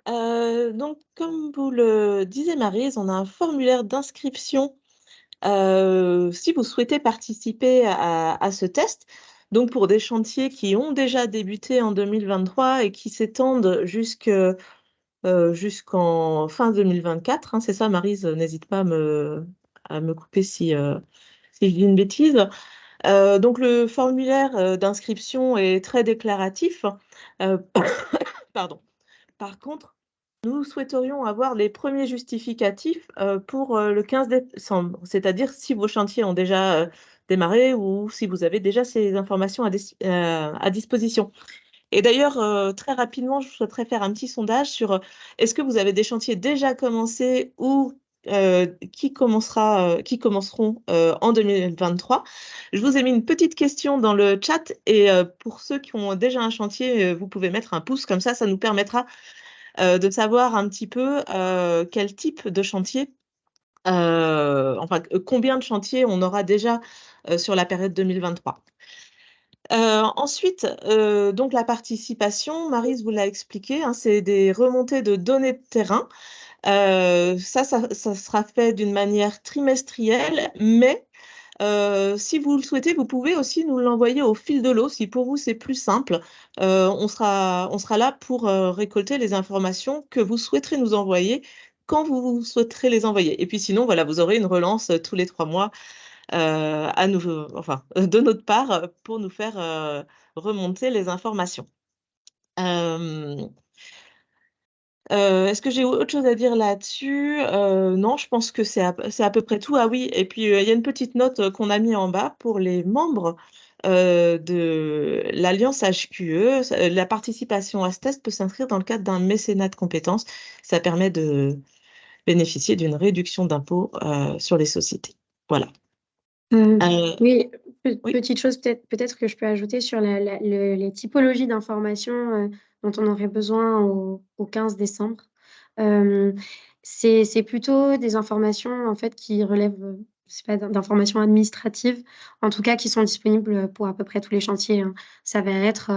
Donc comme vous le disiez Maryse, on a un formulaire d'inscription, si vous souhaitez participer à ce test. Donc pour des chantiers qui ont déjà débuté en 2023 et qui s'étendent jusqu'en fin 2024, hein, c'est ça Maryse? N'hésite pas à me couper si je dis une bêtise. Donc le formulaire, d'inscription est très déclaratif. Heu, pardon. Par contre, nous souhaiterions avoir les premiers justificatifs, pour, le 15 décembre. C'est-à-dire si vos chantiers ont déjà, démarré ou si vous avez déjà ces informations à disposition. Et d'ailleurs, très rapidement, je souhaiterais faire un petit sondage sur, est-ce que vous avez des chantiers déjà commencés ou qui commenceront, en 2023? Je vous ai mis une petite question dans le chat et pour ceux qui ont déjà un chantier, vous pouvez mettre un pouce comme ça nous permettra, de savoir un petit peu, quel type de chantier, enfin, combien de chantiers on aura déjà, sur la période 2023. Ensuite, donc la participation, Maryse vous l'a expliqué, hein, c'est des remontées de données de terrain. Ça sera fait d'une manière trimestrielle, mais si vous le souhaitez, vous pouvez aussi nous l'envoyer au fil de l'eau, si pour vous c'est plus simple. On sera là pour, récolter les informations que vous souhaiterez nous envoyer, quand vous souhaiterez les envoyer. Et puis sinon, voilà, vous aurez une relance, tous les 3 mois, à nouveau enfin, de notre part, pour nous faire, remonter les informations. Hem Est-ce que j'ai autre chose à dire là-dessus? Non, je pense que c'est à peu près tout. Ah oui, et puis, il y a une petite note, qu'on a mis en bas pour les membres, de l'alliance HQE. La participation à ce test peut s'inscrire dans le cadre d'un mécénat de compétences. Ça permet de bénéficier d'une réduction d'impôt, sur les sociétés. Voilà. Oui, Oui. petite chose peut-être que je peux ajouter sur les typologies d'informations, dont on aurait besoin au 15 décembre. Hem, c'est plutôt des informations, en fait, qui relèvent, je sais pas, d'informations administratives, en tout cas qui sont disponibles, pour à peu près tous les chantiers, hein. Ça va être,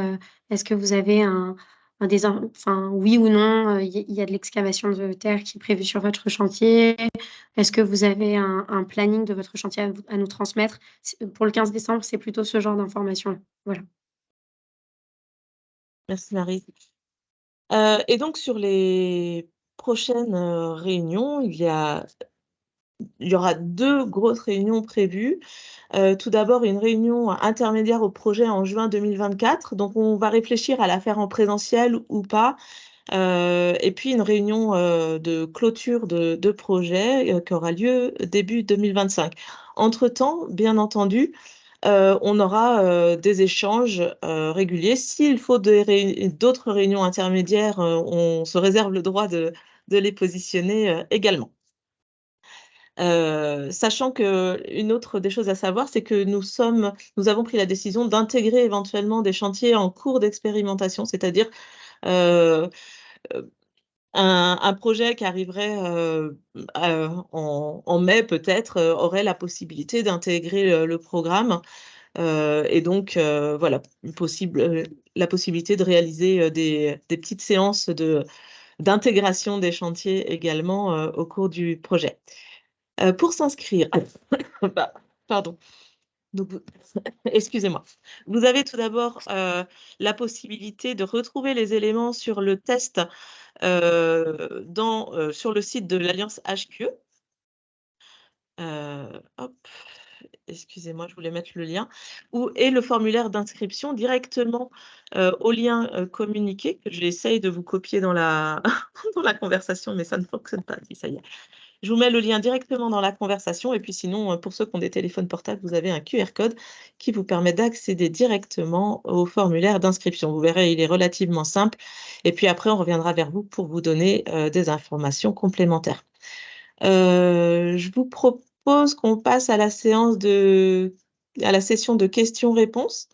est-ce que vous avez un désin enfin, oui ou non, il y a de l'excavation de terre qui est prévue sur votre chantier? Est-ce que vous avez un planning de votre chantier à nous transmettre? Pour le 15 décembre, c'est plutôt ce genre d'informations. Voilà. Merci Marie. Et donc sur les prochaines, réunions, il y aura 2 grosses réunions prévues. Tout d'abord, une réunion intermédiaire au projet en juin 2024, donc on va réfléchir à la faire en présentiel ou pas. Et puis une réunion, de clôture de projet, qui aura lieu début 2025. Entre-temps, bien entendu, on aura, des échanges, réguliers. S'il faut d'autres réunions intermédiaires, on se réserve le droit de les positionner, également. Sachant qu'une autre des choses à savoir, c'est que nous avons pris la décision d'intégrer éventuellement des chantiers en cours d'expérimentation, c'est-à-dire, heu un projet qui arriverait, en mai peut-être, aurait la possibilité d'intégrer, le programme, Et donc, voilà, la possibilité de réaliser des petites séances d'intégration des chantiers également au cours du projet. Pour s'inscrire, bah, pardon. Donc, excusez-moi. Vous avez tout d'abord la possibilité de retrouver les éléments sur le test sur le site de l'Alliance HQE. Hop, excusez-moi, je voulais mettre le lien. Et le formulaire d'inscription directement au lien communiqué, que j'essaye de vous copier dans la, dans la conversation, mais ça ne fonctionne pas. Si, ça y est. Je vous mets le lien directement dans la conversation. Et puis sinon, pour ceux qui ont des téléphones portables, vous avez un QR code qui vous permet d'accéder directement au formulaire d'inscription. Vous verrez, il est relativement simple. Et puis après, on reviendra vers vous pour vous donner des informations complémentaires. Je vous propose qu'on passe à la session de questions-réponses.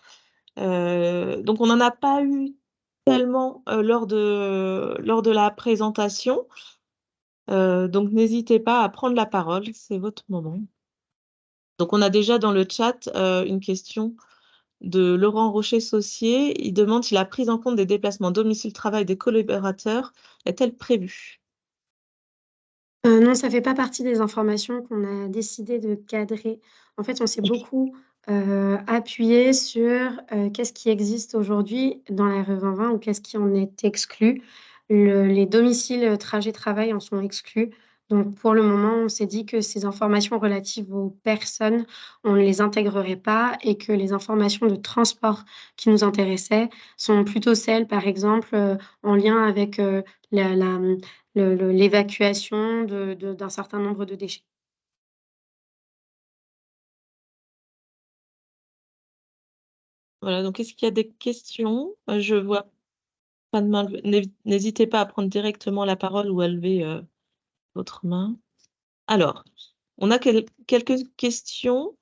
Donc, on n'en a pas eu tellement lors de la présentation. Donc, n'hésitez pas à prendre la parole, c'est votre moment. Donc, on a déjà dans le chat une question de Laurent Rocher-Saucier. Il demande si la prise en compte des déplacements domicile-travail des collaborateurs est-elle prévue? Non, ça ne fait pas partie des informations qu'on a décidé de cadrer. En fait, on s'est beaucoup appuyé sur qu'est-ce qui existe aujourd'hui dans la RE2020 ou qu'est-ce qui en est exclu. Les domiciles trajet-travail en sont exclus. Donc, pour le moment, on s'est dit que ces informations relatives aux personnes, on ne les intégrerait pas et que les informations de transport qui nous intéressaient sont plutôt celles, par exemple, en lien avec l'évacuation d'un certain nombre de déchets. Voilà, donc est-ce qu'il y a des questions? Je vois pas de main. N'hésitez pas à prendre directement la parole ou à lever votre main. Alors, on a quelques questions.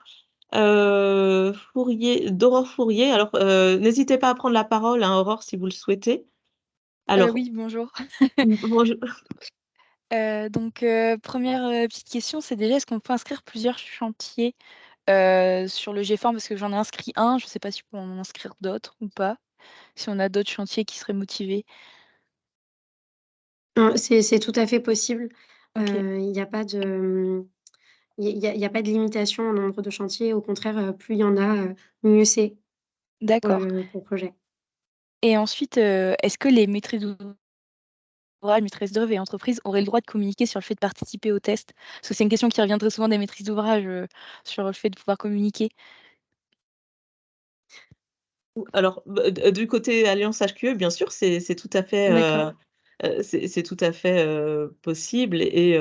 D'Aurore Fourier. Alors, n'hésitez pas à prendre la parole, hein, Aurore, si vous le souhaitez. Alors, Oui, bonjour. bonjour. Donc, première petite question, c'est déjà, est-ce qu'on peut inscrire plusieurs chantiers sur le GFORM? Parce que j'en ai inscrit un, je ne sais pas si on peut en inscrire d'autres ou pas, si on a d'autres chantiers qui seraient motivés. C'est tout à fait possible. Ok, Il n'y a pas de, il y a pas de limitation au nombre de chantiers. Au contraire, plus il y en a, mieux c'est pour d'accord. le projet. Et ensuite, est-ce que les maîtrises d'ouvrage, maîtrises d'œuvre et entreprises auraient le droit de communiquer sur le fait de participer au test? Parce que c'est une question qui revient très souvent des maîtrises d'ouvrage sur le fait de pouvoir communiquer. Alors, du côté Alliance HQE, bien sûr, c'est tout à fait, D'accord. c'est tout à fait possible et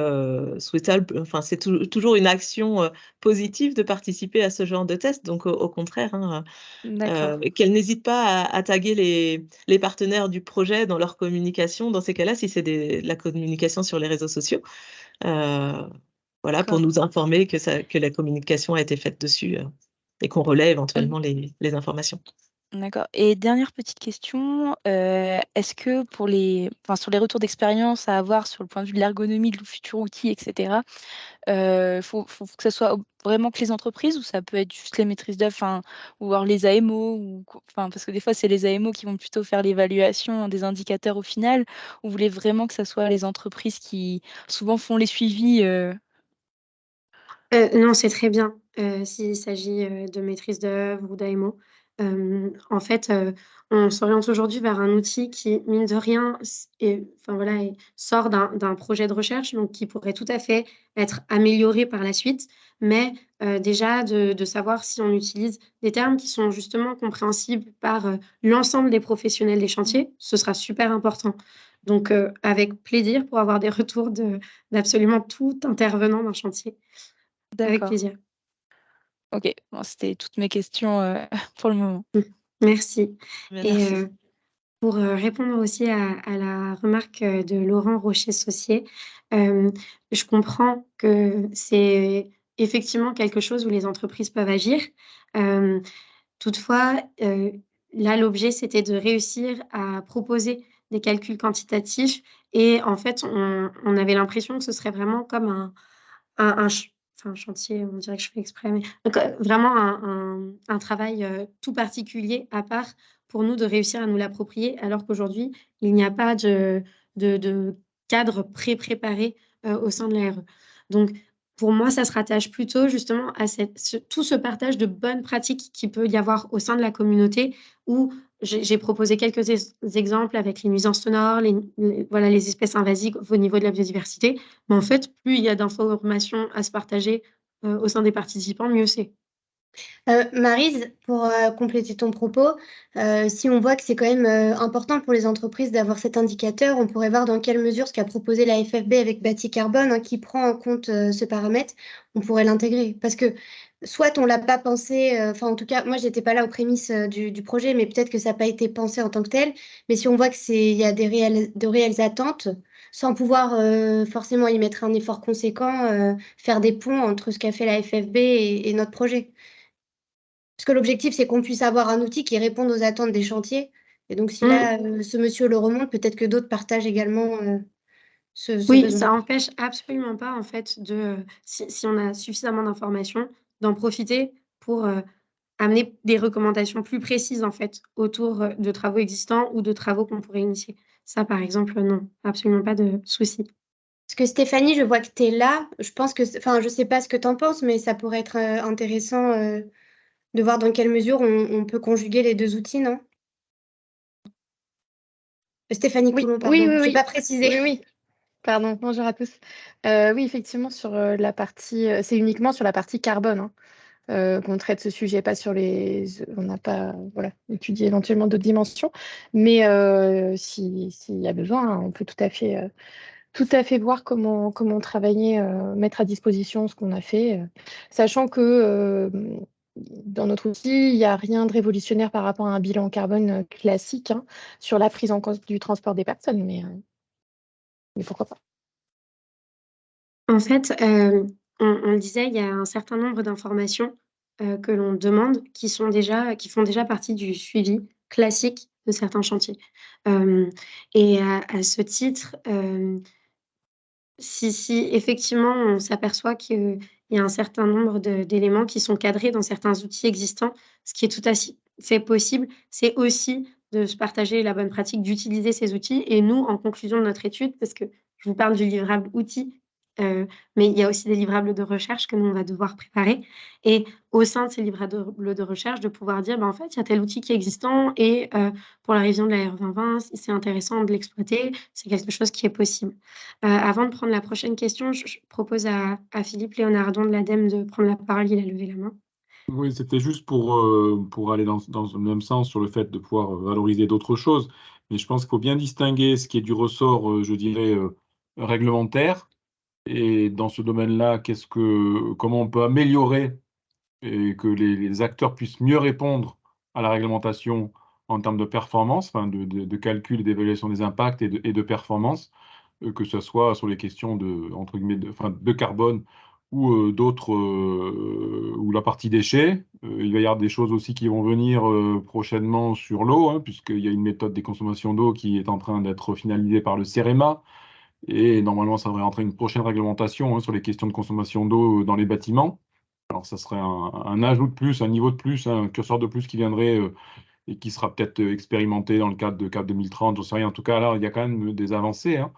souhaitable. Enfin, c'est toujours une action positive de participer à ce genre de test. Donc, au contraire, hein, D'accord. qu'elle n'hésite pas à taguer les partenaires du projet dans leur communication. Dans ces cas-là, si c'est de la communication sur les réseaux sociaux, voilà, pour D'accord. nous informer que la communication a été faite dessus et qu'on relaie éventuellement les informations. D'accord. Et dernière petite question, est-ce que sur les retours d'expérience à avoir sur le point de vue de l'ergonomie, du futur outil, etc., faut que ça soit vraiment que les entreprises ou ça peut être juste les maîtrises d'œuvre, ou alors les AMO, parce que des fois c'est les AMO qui vont plutôt faire l'évaluation des indicateurs au final, ou vous voulez vraiment que ça soit les entreprises qui souvent font les suivis Non, c'est très bien, s'il s'agit, de maîtrise d'œuvre ou d'AMO. En fait, on s'oriente aujourd'hui vers un outil qui, mine de rien, enfin voilà, sort d'un projet de recherche, donc qui pourrait tout à fait être amélioré par la suite. Mais, déjà de savoir si on utilise des termes qui sont justement compréhensibles par, l'ensemble des professionnels des chantiers, ce sera super important. Donc, avec plaisir pour avoir des retours d'absolument tout intervenant d'un chantier. Avec D'accord. plaisir. Ok, bon, c'était toutes mes questions pour le moment. Merci. Et Merci. pour répondre aussi à la remarque de Laurent Rocher-Saucier, je comprends que c'est effectivement quelque chose où les entreprises peuvent agir. Euh, Toutefois, là, l'objet, c'était de réussir à proposer des calculs quantitatifs et en fait, on avait l'impression que ce serait vraiment comme enfin, chantier, on dirait que je fais exprès, mais donc, vraiment un travail tout particulier à part pour nous de réussir à nous l'approprier, alors qu'aujourd'hui, il n'y a pas de cadre préparé au sein de l'ARE. Donc, pour moi, ça se rattache plutôt justement à tout ce partage de bonnes pratiques qu'il peut y avoir au sein de la communauté, où j'ai proposé quelques exemples avec les nuisances sonores, voilà, les espèces invasives au niveau de la biodiversité. Mais en fait, plus il y a d'informations à se partager au sein des participants, mieux c'est. Maryse, pour compléter ton propos, si on voit que c'est quand même important pour les entreprises d'avoir cet indicateur, on pourrait voir dans quelle mesure ce qu'a proposé la FFB avec Bâti Carbone, hein, qui prend en compte ce paramètre, on pourrait l'intégrer. Parce que soit on l'a pas pensé, enfin en tout cas, moi j'étais pas là aux prémices du projet, mais peut-être que ça n'a pas été pensé en tant que tel. Mais si on voit il y a de réelles attentes, sans pouvoir forcément y mettre un effort conséquent, faire des ponts entre ce qu'a fait la FFB et notre projet. Parce que l'objectif, c'est qu'on puisse avoir un outil qui réponde aux attentes des chantiers. Et donc, si là, ce monsieur le remonte, peut-être que d'autres partagent également ce Oui, besoin. ça n'empêche absolument pas, en fait, si on a suffisamment d'informations, d'en profiter pour amener des recommandations plus précises, en fait, autour de travaux existants ou de travaux qu'on pourrait initier. Ça, par exemple, non, absolument pas de souci. Parce que Stéphanie, je vois que tu es là. Je pense que, enfin, je sais pas ce que tu en penses, mais ça pourrait être intéressant de voir dans quelle mesure on peut conjuguer les deux outils, non? Stéphanie Oui, Coulon, oui, pardon. oui, Je n'ai oui. pas précisé. Oui, oui. Pardon, bonjour à tous. Oui, effectivement, sur la partie, c'est uniquement sur la partie carbone qu'on traite ce sujet, pas sur on n'a pas étudié éventuellement d'autres dimensions, mais s'il y a besoin, hein, on peut tout à fait voir comment travailler, mettre à disposition ce qu'on a fait, sachant que dans notre outil, il n'y a rien de révolutionnaire par rapport à un bilan carbone classique hein, sur la prise en compte du transport des personnes, mais pourquoi pas. En fait, on le disait, il y a un certain nombre d'informations que l'on demande qui font déjà partie du suivi classique de certains chantiers. Et à ce titre, si effectivement on s'aperçoit qu'il y a un certain nombre d'éléments qui sont cadrés dans certains outils existants, ce qui est tout à fait possible, c'est aussi de se partager la bonne pratique d'utiliser ces outils. Et nous, en conclusion de notre étude, parce que je vous parle du livrable outil, mais il y a aussi des livrables de recherche que nous, on va devoir préparer. Et au sein de ces livrables de recherche, de pouvoir dire, en fait, il y a tel outil qui est existant et pour la révision de la R 2020, c'est intéressant de l'exploiter, c'est quelque chose qui est possible. Avant de prendre la prochaine question, je propose à Philippe Léonardon de l'ADEME de prendre la parole. Il a levé la main. Oui, c'était juste pour aller dans le même sens sur le fait de pouvoir valoriser d'autres choses. Mais je pense qu'il faut bien distinguer ce qui est du ressort, je dirais, réglementaire. Et dans ce domaine-là, comment on peut améliorer et que les acteurs puissent mieux répondre à la réglementation en termes de performance, enfin de calcul et d'évaluation des impacts et de performance, que ce soit sur les questions entre guillemets, de carbone ou d'autres, ou la partie déchets. Il va y avoir des choses aussi qui vont venir prochainement sur l'eau, hein, puisqu'il y a une méthode des consommations d'eau qui est en train d'être finalisée par le CEREMA. Et normalement, ça devrait entrer une prochaine réglementation hein, sur les questions de consommation d'eau dans les bâtiments. Alors, ça serait un ajout de plus, un niveau de plus, hein, un curseur de plus qui viendrait et qui sera peut-être expérimenté dans le cadre de CAP 2030, j'en sais rien. En tout cas, là, il y a quand même des avancées. Hein.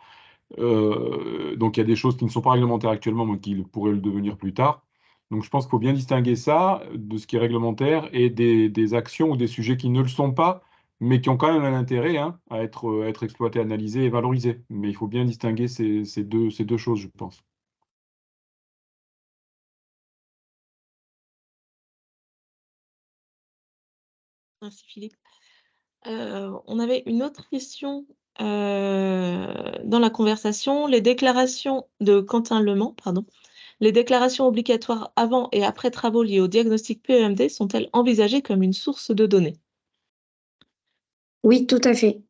Donc, il y a des choses qui ne sont pas réglementaires actuellement, mais qui pourraient le devenir plus tard. Donc, je pense qu'il faut bien distinguer ça de ce qui est réglementaire et des actions ou des sujets qui ne le sont pas, mais qui ont quand même un intérêt hein, à être exploités, analysés et valorisés. Mais il faut bien distinguer ces deux choses, je pense. Merci Philippe. On avait une autre question dans la conversation. Les déclarations de Quentin Lement, pardon. Les déclarations obligatoires avant et après travaux liés au diagnostic PEMD sont-elles envisagées comme une source de données? Oui, tout à fait.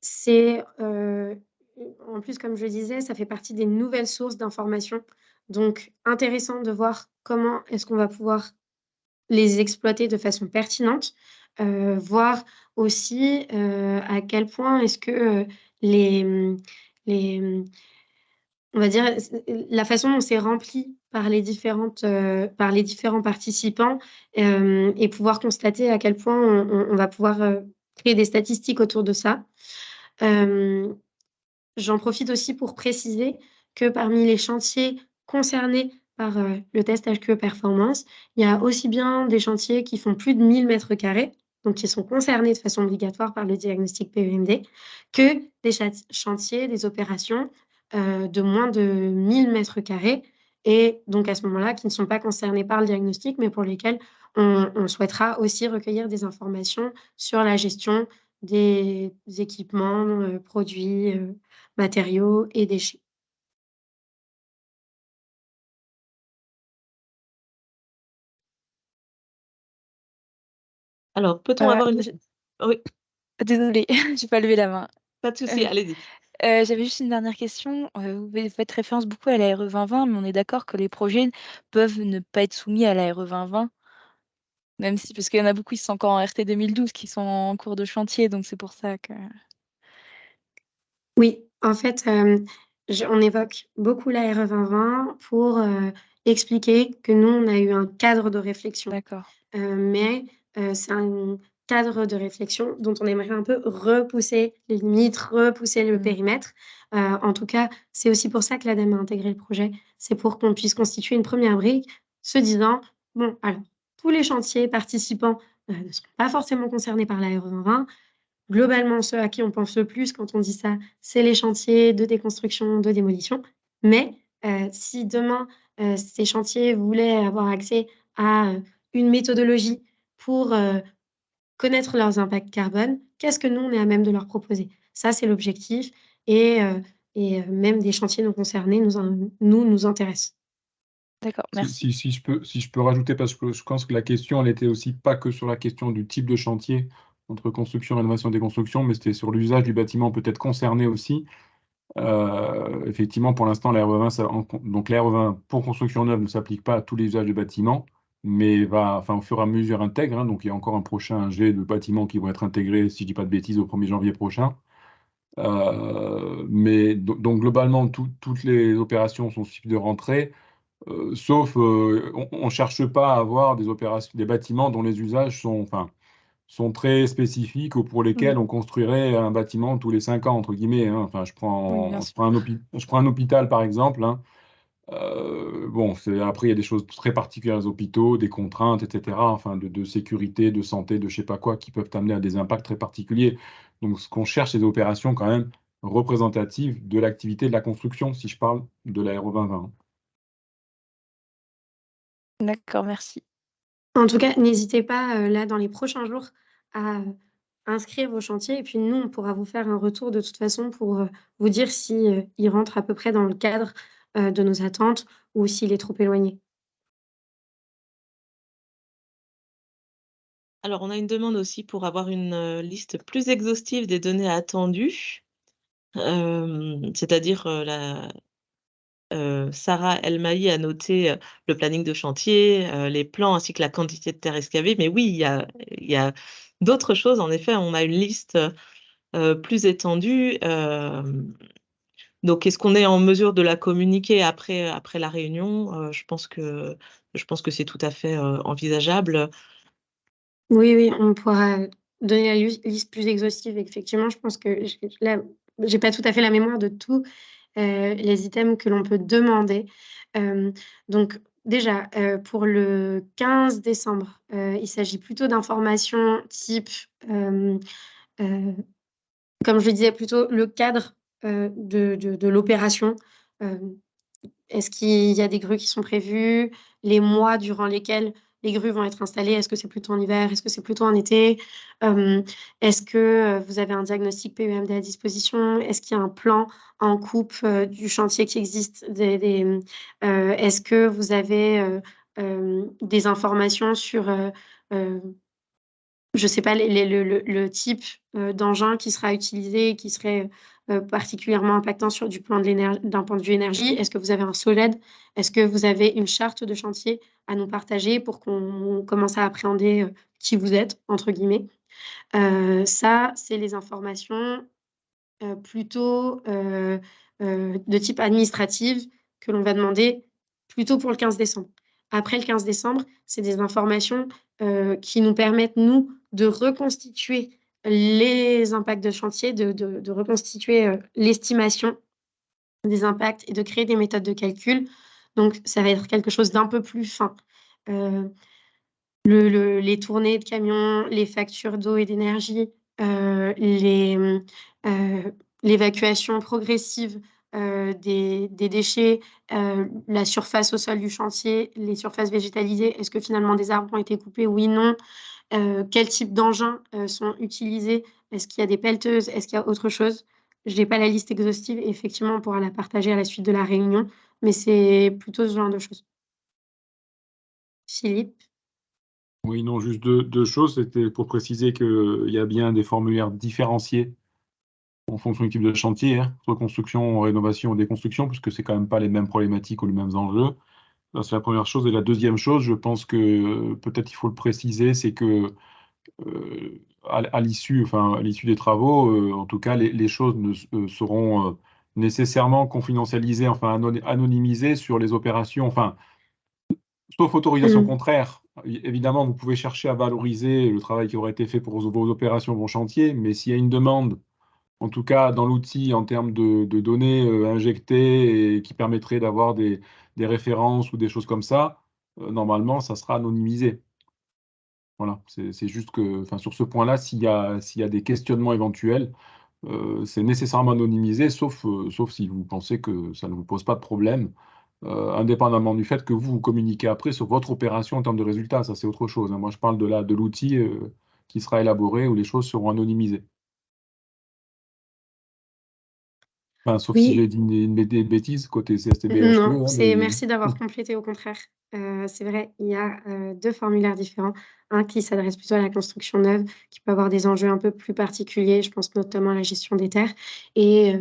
C'est en plus, comme je le disais, ça fait partie des nouvelles sources d'informations. Donc, intéressant de voir comment est-ce qu'on va pouvoir les exploiter de façon pertinente, voir aussi à quel point est-ce que les on va dire, la façon dont c'est rempli par les différents participants et pouvoir constater à quel point on va pouvoir créer des statistiques autour de ça. J'en profite aussi pour préciser que parmi les chantiers concernés par le test HQE Performance, il y a aussi bien des chantiers qui font plus de 1000 mètres carrés, donc qui sont concernés de façon obligatoire par le diagnostic PEMD, que des chantiers, des opérations de moins de 1000 mètres carrés, et donc à ce moment-là, qui ne sont pas concernés par le diagnostic, mais pour lesquels on souhaitera aussi recueillir des informations sur la gestion des équipements, produits, matériaux et déchets. Alors, peut-on avoir une... Oui, Désolée, j'ai pas levé la main. pas de souci, allez-y. J'avais juste une dernière question. Vous faites référence beaucoup à la RE 2020, mais on est d'accord que les projets peuvent ne pas être soumis à la RE 2020, même si, parce qu'il y en a beaucoup qui sont encore en RT 2012, qui sont en cours de chantier, donc c'est pour ça que... Oui, en fait, on évoque beaucoup la RE 2020 pour expliquer que nous, on a eu un cadre de réflexion. D'accord. Mais c'est un cadre de réflexion dont on aimerait un peu repousser les limites, repousser le périmètre. En tout cas, c'est aussi pour ça que l'ADEME a intégré le projet. C'est pour qu'on puisse constituer une première brique, se disant, bon, alors, tous les chantiers participants ne sont pas forcément concernés par la RE 2020. Globalement, ceux à qui on pense le plus quand on dit ça, c'est les chantiers de déconstruction, de démolition. Mais si demain, ces chantiers voulaient avoir accès à une méthodologie pour connaître leurs impacts carbone, qu'est-ce que nous, on est à même de leur proposer? Ça, c'est l'objectif. Et même des chantiers non concernés nous intéressent. D'accord, merci. Si je peux rajouter, parce que je pense que la question, elle était aussi pas que sur la question du type de chantier entre construction, rénovation et déconstruction, mais c'était sur l'usage du bâtiment peut-être concerné aussi. Effectivement, pour l'instant, la donc la RE20 pour construction neuve ne s'applique pas à tous les usages du bâtiment, mais au fur et à mesure intègre. Hein, donc il y a encore un prochain jet de bâtiments qui vont être intégrés, si je dis pas de bêtises, au 1er janvier prochain. Donc globalement, toutes les opérations sont susceptibles de rentrer. Sauf, on ne cherche pas à avoir des bâtiments dont les usages sont très spécifiques ou pour lesquels on construirait un bâtiment tous les 5 ans, entre guillemets. Hein. Enfin, Oui, bien je sûr. prends un hôpital, par exemple. Hein. Bon, après, il y a des choses très particulières aux hôpitaux, des contraintes, etc., enfin, de sécurité, de santé, de je sais pas quoi, qui peuvent amener à des impacts très particuliers. Donc, ce qu'on cherche, c'est des opérations quand même représentatives de l'activité de la construction, si je parle de la RE 2020. D'accord, merci. En tout cas, n'hésitez pas, là, dans les prochains jours, à inscrire vos chantiers. Et puis, nous, on pourra vous faire un retour de toute façon pour vous dire si, il rentre à peu près dans le cadre de nos attentes ou s'il est trop éloigné. Alors, on a une demande aussi pour avoir une liste plus exhaustive des données attendues. C'est-à-dire, Sarah Elmaï a noté le planning de chantier, les plans ainsi que la quantité de terre excavée. Mais oui, il y a d'autres choses. En effet, on a une liste plus étendue. Donc, est-ce qu'on est en mesure de la communiquer après la réunion? Je pense que c'est tout à fait envisageable. Oui, oui, on pourra donner la liste plus exhaustive. Effectivement, je pense que là, j'ai pas tout à fait la mémoire de tous les items que l'on peut demander. Donc, déjà, pour le 15 décembre, il s'agit plutôt d'informations type, comme je le disais, plutôt le cadre de l'opération. Euh, Est-ce qu'il y a des grues qui sont prévues? Les mois durant lesquels les grues vont être installées? Est-ce que c'est plutôt en hiver? Est-ce que c'est plutôt en été? Est-ce que vous avez un diagnostic PEMD à disposition? Est-ce qu'il y a un plan en coupe du chantier qui existe? Est-ce que vous avez des informations sur je sais pas, le type d'engin qui sera utilisé et qui serait particulièrement impactant sur d'un point de vue énergie? Est-ce que vous avez un SOLED? Est-ce que vous avez une charte de chantier à nous partager pour qu'on commence à appréhender qui vous êtes, entre guillemets? Ça, c'est les informations plutôt de type administrative que l'on va demander plutôt pour le 15 décembre. Après le 15 décembre, c'est des informations qui nous permettent, nous, de reconstituer les impacts de chantier, de reconstituer l'estimation des impacts et de créer des méthodes de calcul. Donc, ça va être quelque chose d'un peu plus fin. Les tournées de camions, les factures d'eau et d'énergie, l'évacuation progressive des déchets, la surface au sol du chantier, les surfaces végétalisées, est-ce que finalement des arbres ont été coupés? Oui, non. Quel type d'engins sont utilisés? Est-ce qu'il y a des pelleteuses? Est-ce qu'il y a autre chose? Je n'ai pas la liste exhaustive et effectivement, on pourra la partager à la suite de la réunion, mais c'est plutôt ce genre de choses. Philippe? Oui, non, juste deux choses. C'était pour préciser qu'il y a bien des formulaires différenciés en fonction du type de chantier, hein, reconstruction, rénovation ou déconstruction, puisque c'est quand même pas les mêmes problématiques ou les mêmes enjeux. Ça, c'est la première chose. Et la deuxième chose, je pense que peut-être il faut le préciser, c'est que à l'issue des travaux, en tout cas, les choses seront nécessairement confidentialisées, enfin anonymisées sur les opérations, enfin, sauf autorisation contraire. Évidemment, vous pouvez chercher à valoriser le travail qui aurait été fait pour vos opérations, vos chantiers, mais s'il y a une demande, en tout cas dans l'outil, en termes de données injectées et qui permettrait d'avoir des références ou des choses comme ça, normalement, ça sera anonymisé. Voilà, c'est juste que, enfin, sur ce point-là, s'il y a des questionnements éventuels, c'est nécessairement anonymisé, sauf si vous pensez que ça ne vous pose pas de problème, indépendamment du fait que vous communiquez après sur votre opération en termes de résultats. Ça, c'est autre chose, hein. Moi, je parle de l'outil qui sera élaboré où les choses seront anonymisées. Enfin, sauf si j'ai dit des bêtises côté CSTB, Non, mais... merci d'avoir complété, au contraire. C'est vrai, il y a 2 formulaires différents. Un qui s'adresse plutôt à la construction neuve, qui peut avoir des enjeux un peu plus particuliers, je pense notamment à la gestion des terres, et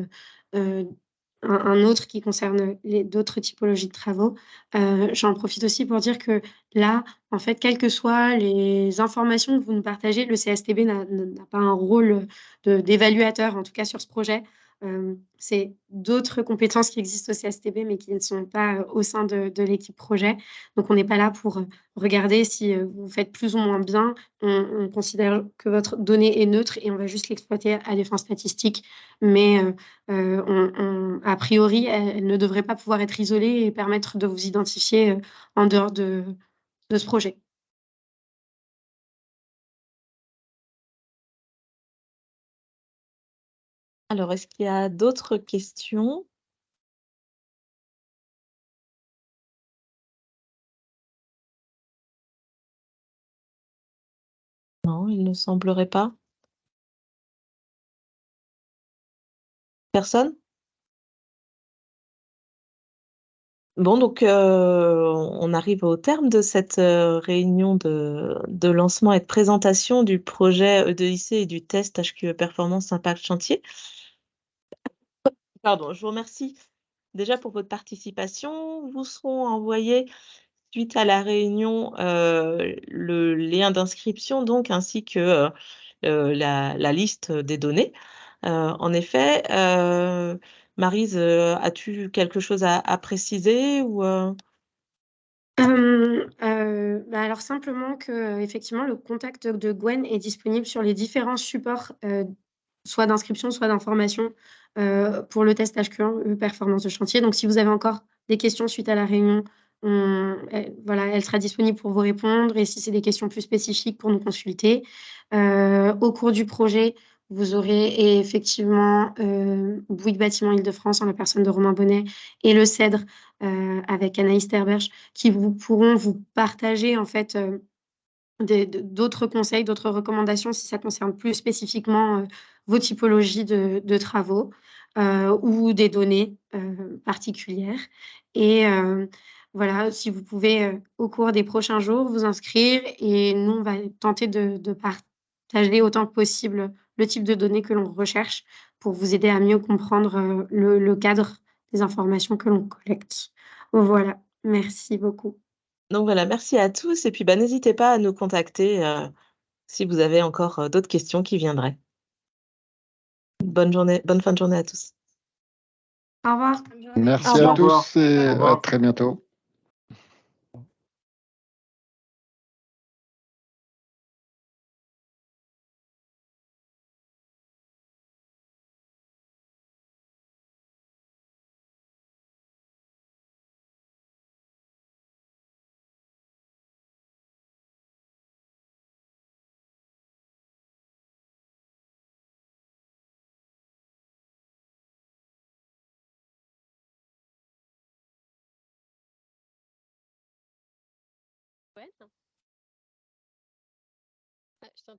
un autre qui concerne d'autres typologies de travaux. J'en profite aussi pour dire que là, en fait, quelles que soient les informations que vous nous partagez, le CSTB n'a pas un rôle d'évaluateur, en tout cas sur ce projet. C'est d'autres compétences qui existent au CSTB, mais qui ne sont pas au sein de l'équipe projet. Donc, on n'est pas là pour regarder si vous faites plus ou moins bien. On considère que votre donnée est neutre et on va juste l'exploiter à des fins statistiques. Mais a priori, elle ne devrait pas pouvoir être isolée et permettre de vous identifier en dehors de ce projet. Alors, est-ce qu'il y a d'autres questions? Non, il ne semblerait pas. Personne? Bon, donc on arrive au terme de cette réunion de lancement et de présentation du projet EDIC et du test HQE Performance Impact Chantier. Pardon, je vous remercie déjà pour votre participation. Vous seront envoyés, suite à la réunion, le lien d'inscription, donc, ainsi que la liste des données. En effet, Maryse, as-tu quelque chose à préciser ou Alors simplement que effectivement le contact de Gwen est disponible sur les différents supports, soit d'inscription, soit d'information, pour le test HQ1 performance de chantier. Donc si vous avez encore des questions suite à la réunion, elle sera disponible pour vous répondre, et si c'est des questions plus spécifiques, pour nous consulter. Au cours du projet, vous aurez effectivement Bouygues Bâtiment Île-de-France en la personne de Romain Bonnet et le CEDRE avec Anaïs Terberge, qui pourront vous partager en fait d'autres conseils, d'autres recommandations si ça concerne plus spécifiquement vos typologies de travaux ou des données particulières. Et voilà, si vous pouvez au cours des prochains jours vous inscrire, et nous on va tenter de partager autant que possible le type de données que l'on recherche pour vous aider à mieux comprendre le cadre des informations que l'on collecte. Voilà, merci beaucoup. Donc voilà, merci à tous, et puis n'hésitez pas à nous contacter si vous avez encore d'autres questions qui viendraient. Bonne journée, bonne fin de journée à tous. Au revoir. Bonne journée. Merci Au à revoir. tous et Au revoir. à très bientôt. Ouais. Ah, je t'entends.